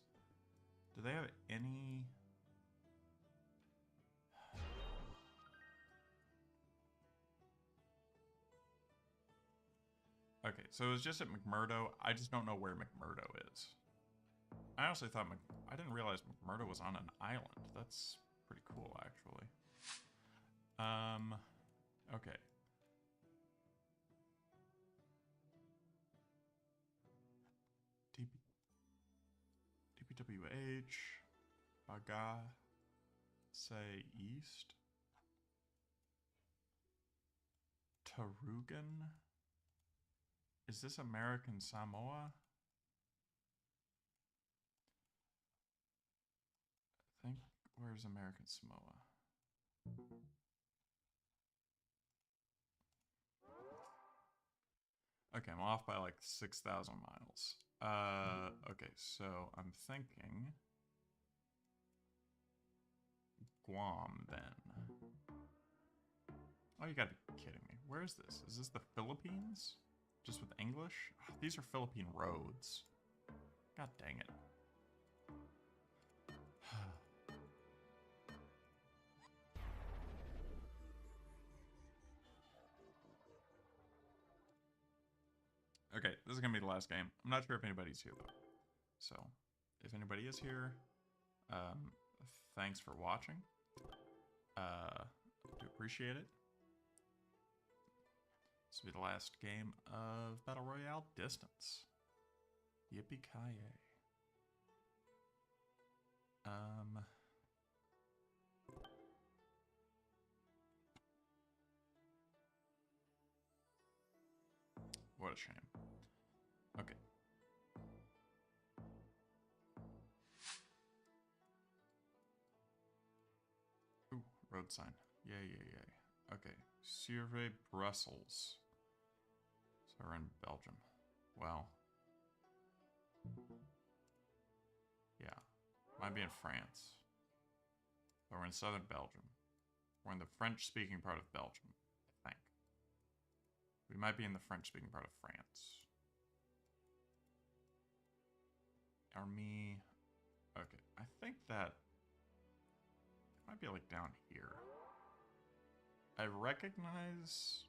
Do they have any? Okay, so it was just at McMurdo. I just don't know where McMurdo is. I honestly thought I didn't realize McMurdo was on an island. That's pretty cool, actually. Okay. DPWH, Baga, say East, Tarugan. Is this American Samoa? I think, where's American Samoa? Okay, I'm off by like 6,000 miles. Okay, so I'm thinking Guam then. Oh, you gotta be kidding me. Where is this? Is this the Philippines? Just with English? Oh, these are Philippine roads. God dang it. Okay, this is gonna be the last game. I'm not sure if anybody's here though. So, if anybody is here, thanks for watching. Do appreciate it. This will be the last game of Battle Royale Distance. Yippee-ki-yay. What a shame. Okay. Ooh, road sign. Yay, yay, yay. Okay. Survey Brussels. So we're in Belgium. Well. Yeah. Might be in France. But we're in southern Belgium. We're in the French-speaking part of Belgium, I think. We might be in the French-speaking part of France. Army. Okay, I think that might be like down here. I recognize.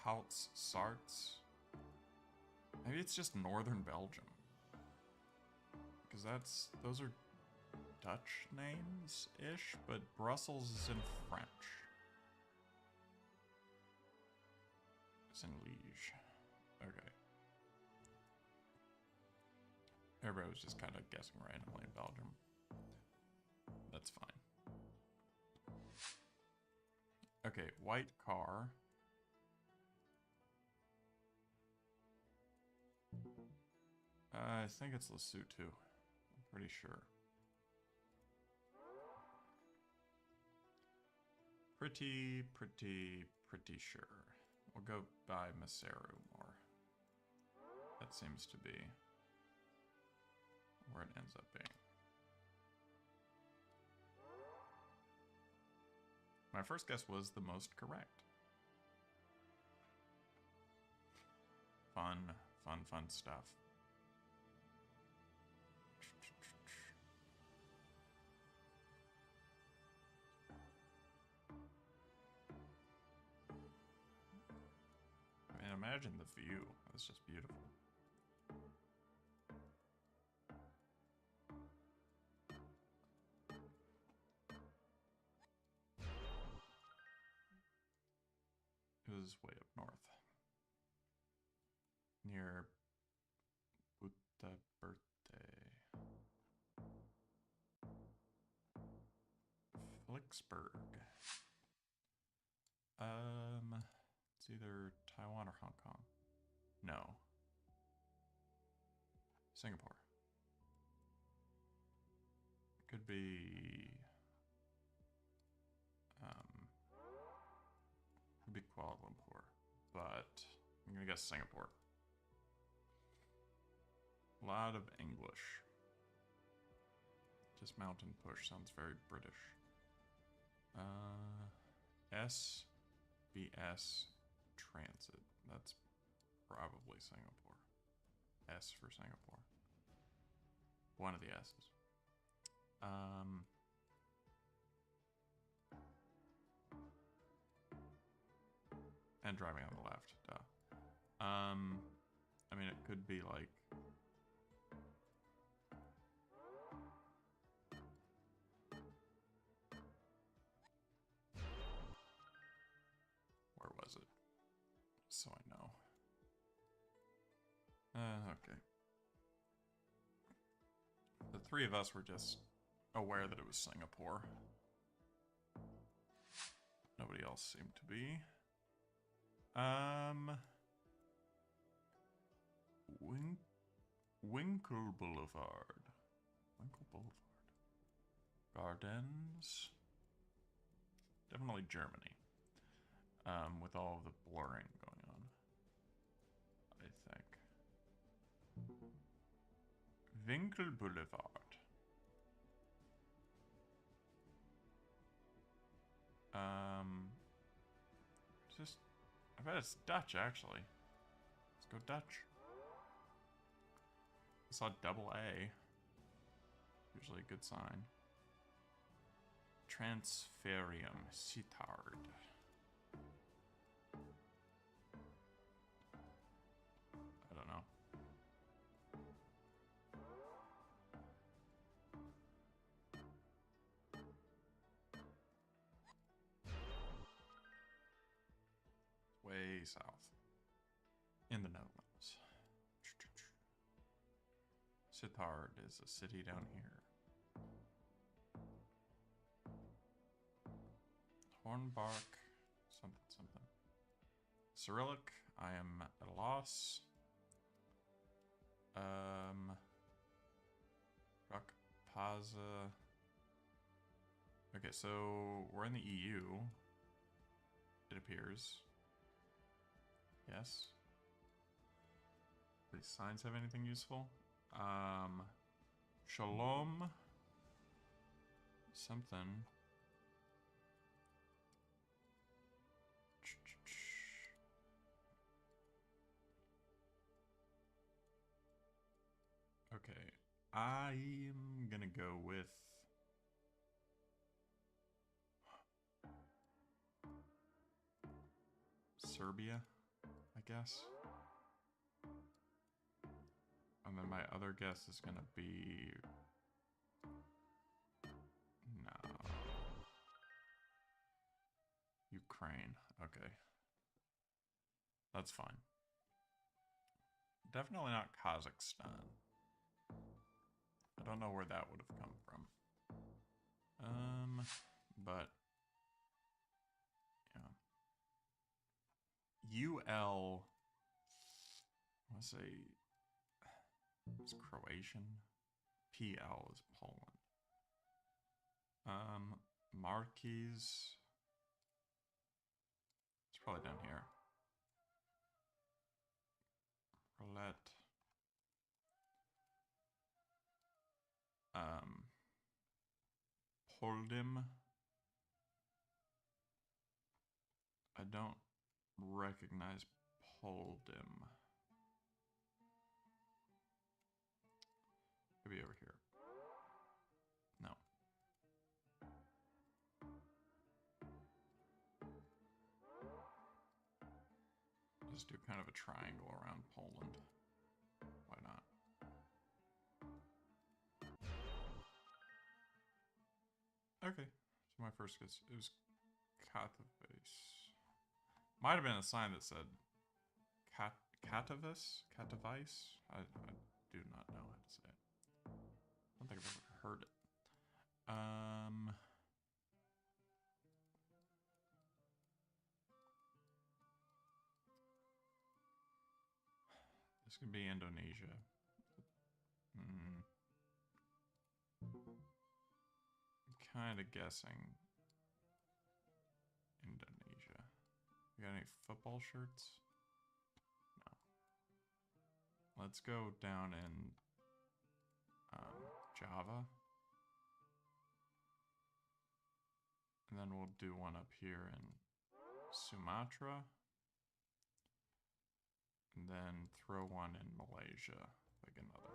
Houts Sarts. Maybe it's just northern Belgium. Because those are Dutch names-ish, but Brussels is in French. It's in Liege. Okay. Everybody was just kind of guessing randomly in Belgium. That's fine. Okay, white car. I think it's Lesotho. I'm pretty sure. Pretty sure. We'll go by Maseru more. That seems to be where it ends up being. My first guess was the most correct. Fun stuff. I mean, imagine the view. It's just beautiful. It was way up north. Near Buta Birthday. Fredericksburg. It's either Taiwan or Hong Kong. No. Singapore. Could be Kuala Lumpur, but I'm gonna guess Singapore. A lot of English. Just mountain push sounds very British. SBS Transit. That's probably Singapore. S for Singapore. One of the S's. And driving on the left, duh. I mean, it could be like... Where was it? So I know. Okay. The three of us were just aware that it was Singapore. Nobody else seemed to be. Winkle Boulevard. Winkle Boulevard. Gardens. Definitely Germany. With all of the blurring going on. I think. Winkle Boulevard. I bet it's Dutch, actually. Let's go Dutch. I saw double A. Usually a good sign. Transferium Sittard. I don't know. Way south. In the Netherlands. Sittard is a city down here. Hornbach, something, something. Cyrillic, I am at a loss. Rakpaza. Okay, so we're in the EU. It appears. Yes. Do these signs have anything useful? Shalom. Something. Okay, I'm gonna go with Serbia, I guess. And then my other guess is gonna be... No. Ukraine, okay. That's fine. Definitely not Kazakhstan. I don't know where that would have come from. But yeah. UL, I want to say it's Croatian. PL is Poland. Marquis. It's probably down here. Roulette. Poldim. I don't recognize Poldim. Maybe over here. No. Just do kind of a triangle around Poland. Why not? Okay, so my first guess, it was Katowice. Might have been a sign that said Katowice? Katowice? I do not know how to say it. I don't think I've ever heard it. This could be Indonesia. I'm kind of guessing Indonesia. You got any football shirts? No. Let's go down in Java. And then we'll do one up here in Sumatra. And then throw one in Malaysia, like another.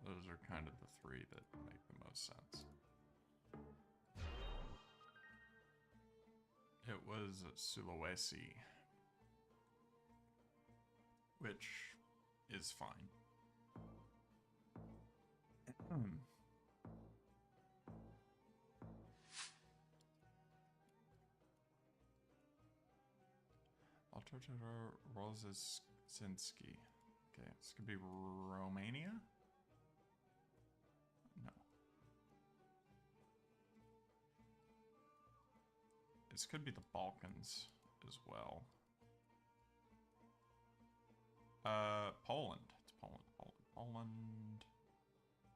Those are kind of the three that make the most sense. It was Sulawesi, which is fine. Altotor Rozasinski. Okay, this could be Romania? No. This could be the Balkans as well. Poland. It's Poland. Poland.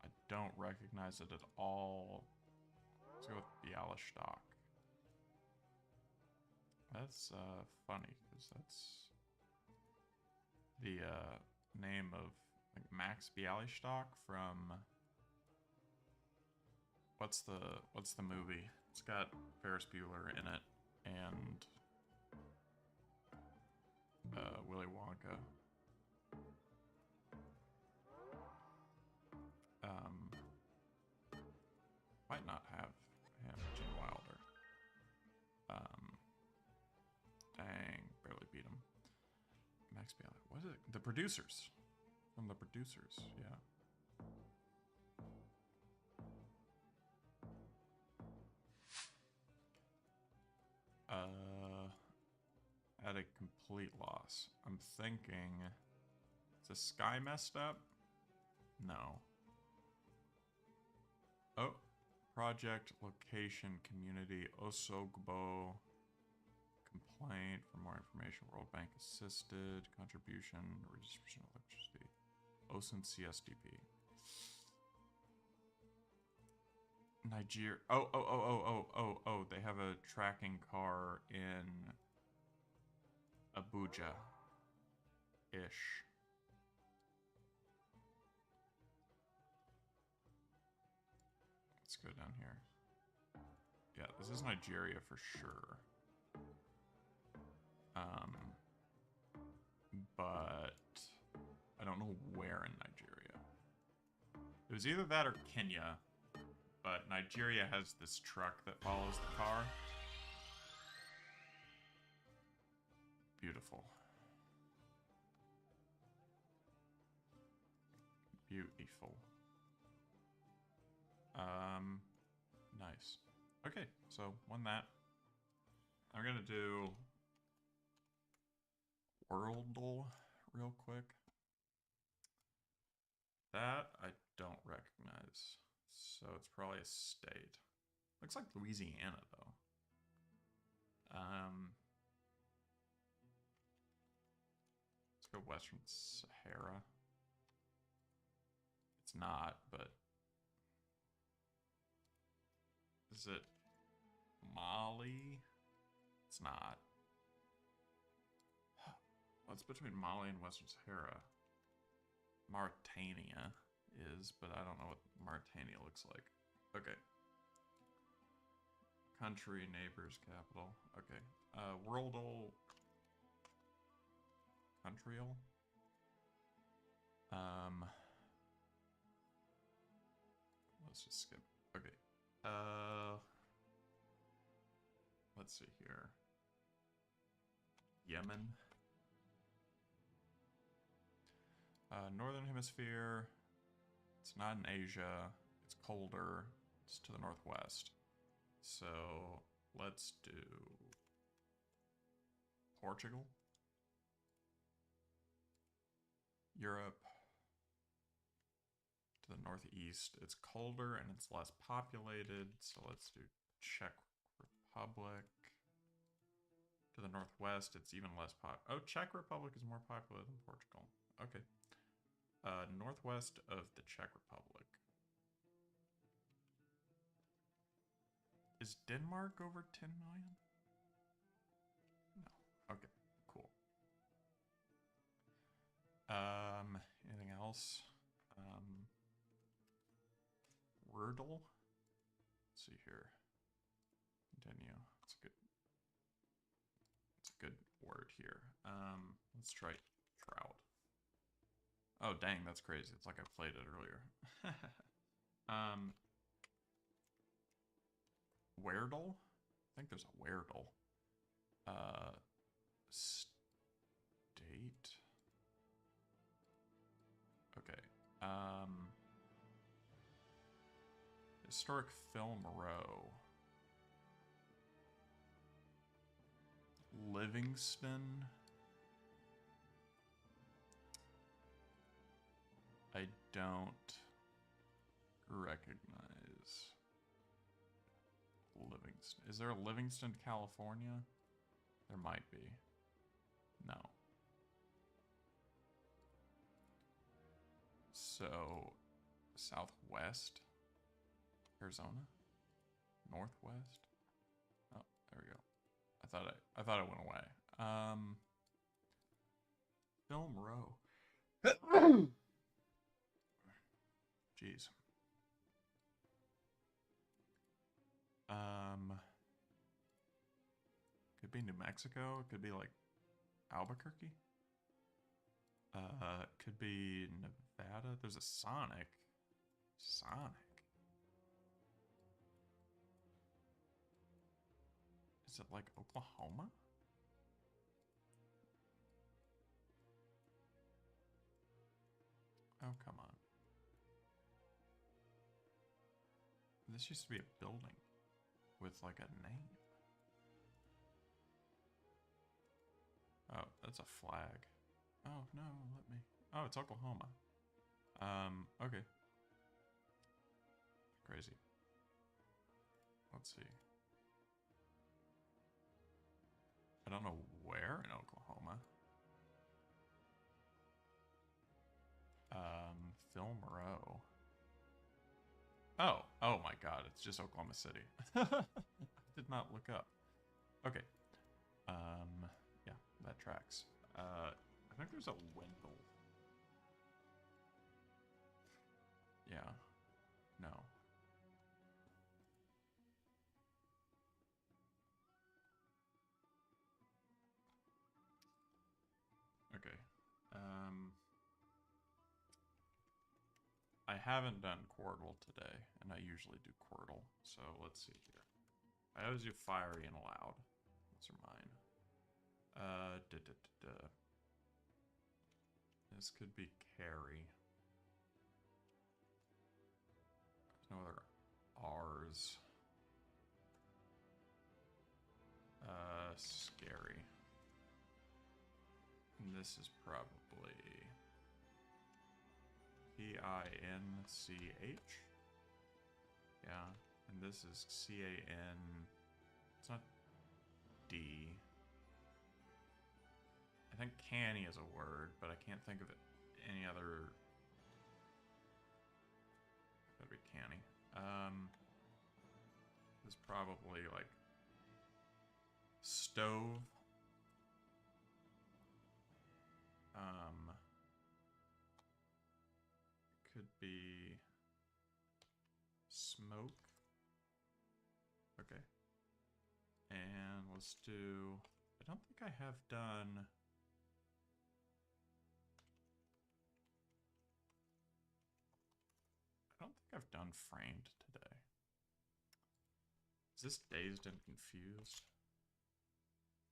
I don't recognize it at all. Let's go with Bialystok. That's funny, because that's the name of like Max Bialystok from what's the movie? It's got Ferris Bueller in it and Willy Wonka. Might not have him, Gene Wilder. Dang, barely beat him. Max Bialy. What is it? The Producers. From The Producers, yeah. At a complete loss. I'm thinking, is the sky messed up? No. Oh, project, location, community, Osogbo. Complaint for more information. World Bank assisted. Contribution. Redistribution of electricity. OSIN CSDP. Nigeria. Oh. They have a tracking car in Abuja. Ish. Let's go down here. Yeah, this is Nigeria for sure. But I don't know where in Nigeria. It was either that or Kenya, but Nigeria has this truck that follows the car. Beautiful. Beautiful. Nice. Okay, so won that. I'm gonna do Worldle real quick. That I don't recognize, so it's probably a state. Looks like Louisiana though. Let's go Western Sahara. It's not, but is it Mali? It's not. What's between Mali and Western Sahara? Mauritania is, but I don't know what Mauritania looks like. Okay. Country, neighbors, capital. Okay. Worldle. Countryal. Let's just skip. Okay. Let's see here. Yemen. Northern Hemisphere. It's not in Asia. It's colder. It's to the northwest. So let's do Portugal. Europe. To the northeast. It's colder and it's less populated. So let's do Czech Republic. To the northwest, it's even less popular. Oh, Czech Republic is more popular than Portugal. Okay. Northwest of the Czech Republic. Is Denmark over 10 million? No. Okay, cool. Anything else? Wordle? Let's see here. Continue. It's a good word here. Let's try trout. Oh, dang, that's crazy. It's like I played it earlier. Werdle? I think there's a Werdle. State? Okay. Historic Film Row. Livingston? I don't recognize Livingston. Is there a Livingston, California? There might be. No. So, southwest? Arizona? Northwest? Oh, there we go. I thought it went away. Film Row. Jeez. Could be New Mexico. It could be like Albuquerque. Could be Nevada. There's a Sonic. Sonic. Is it like Oklahoma? Oh, come on. This used to be a building with like a name. Oh, that's a flag. Oh, no, let me. Oh, it's Oklahoma. Okay. Crazy. Let's see. I don't know where in Oklahoma. Film Row. Oh my god, it's just Oklahoma City. I did not look up. Okay. Yeah, that tracks. I think there's a Wendell. Yeah. No. Okay. I haven't done Quordle today, and I usually do Quordle, so let's see here. I always do Fiery and Loud. Those are mine. This could be Carry. There's no other R's. Scary. And this is probably Pinch. Yeah, and this is Can. It's not D. I think canny is a word, but I can't think of it any other. Gotta be canny. This is probably like stove. Could be smoke. Okay. And let's do, I don't think I have done, I've done framed today. Is this dazed and confused?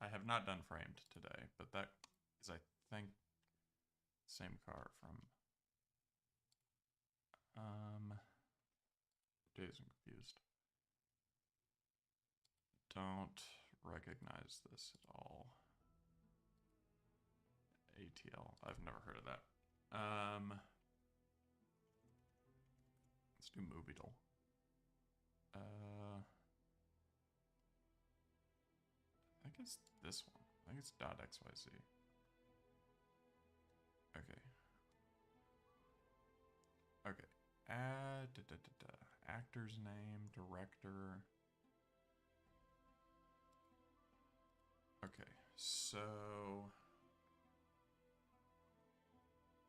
I have not done framed today, but that is, I think, same car from dazed and confused. Don't recognize this at all. ATL. I've never heard of that. Let's do Moviedle. I think it's this one. I think it's .xyz. Okay. Okay. Add actor's name, director. Okay, so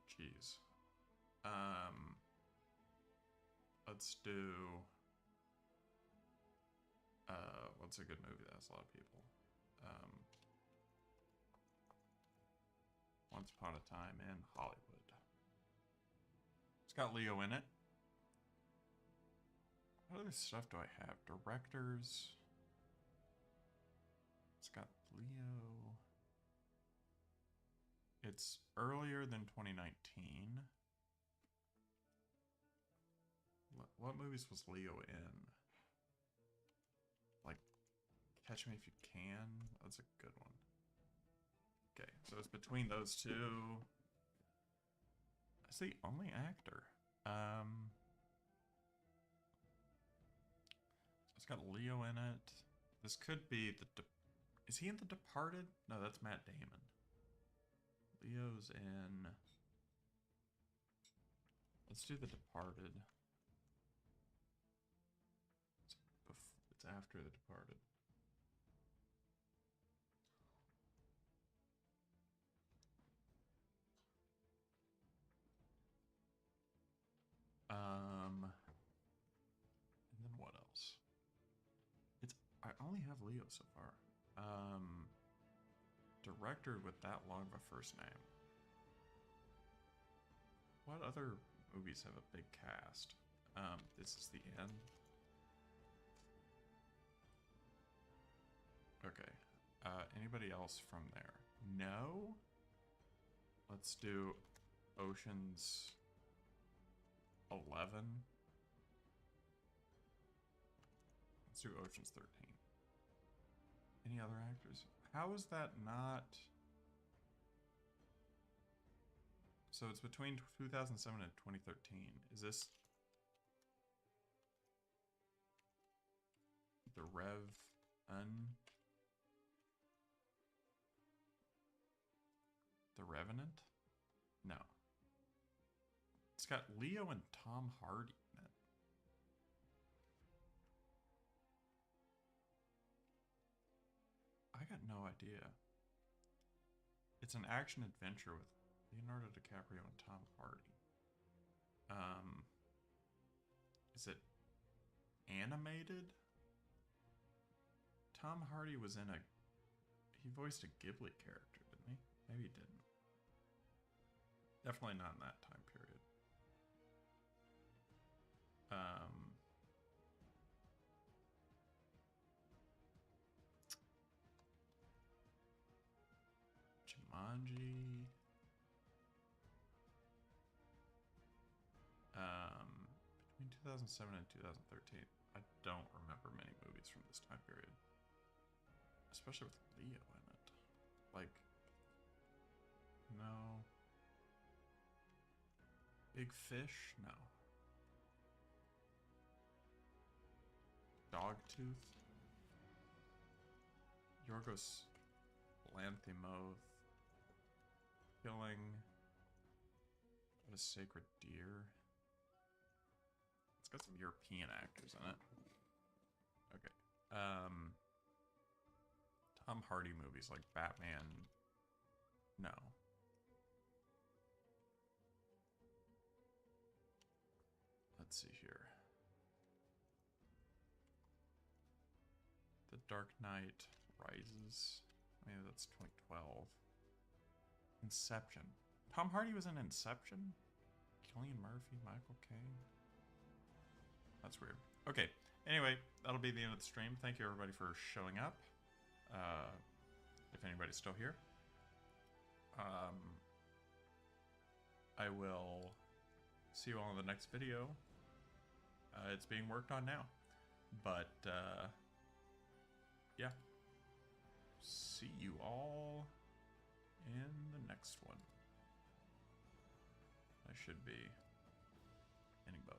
jeez. Let's do what's a good movie that has a lot of people? Once Upon a Time in Hollywood. It's got Leo in it. What other stuff do I have? Directors. It's got Leo. It's earlier than 2019. What movies was Leo in? Like, Catch Me If You Can? That's a good one. Okay, so it's between those two. That's the only actor. It's got Leo in it. This could be is he in The Departed? No, that's Matt Damon. Leo's in... Let's do The Departed. It's after The Departed. And then what else? I only have Leo so far. Director with that long of a first name. What other movies have a big cast? This is the end. Okay. Anybody else from there? No? Let's do Ocean's 11. Let's do Ocean's 13. Any other actors? How is that not... So it's between 2007 and 2013. Is this... The The Revenant? No. It's got Leo and Tom Hardy in it. I got no idea. It's an action adventure with Leonardo DiCaprio and Tom Hardy. Is it animated? Tom Hardy was in he voiced a Ghibli character, didn't he? Maybe he didn't. Definitely not in that time period. Jumanji. Between 2007 and 2013. I don't remember many movies from this time period. Especially with Leo in it. Like, no. Big Fish? No. Dogtooth? Yorgos Lanthimos. Killing a Sacred Deer. It's got some European actors in it. Okay. Tom Hardy movies like Batman. No. Let's see here. The Dark Knight Rises. Maybe that's 2012. Inception. Tom Hardy was in Inception? Cillian Murphy, Michael Caine. That's weird. Okay. Anyway, that'll be the end of the stream. Thank you everybody for showing up. If anybody's still here. I will see you all in the next video. It's being worked on now. But, yeah. See you all in the next one. I should be hitting both.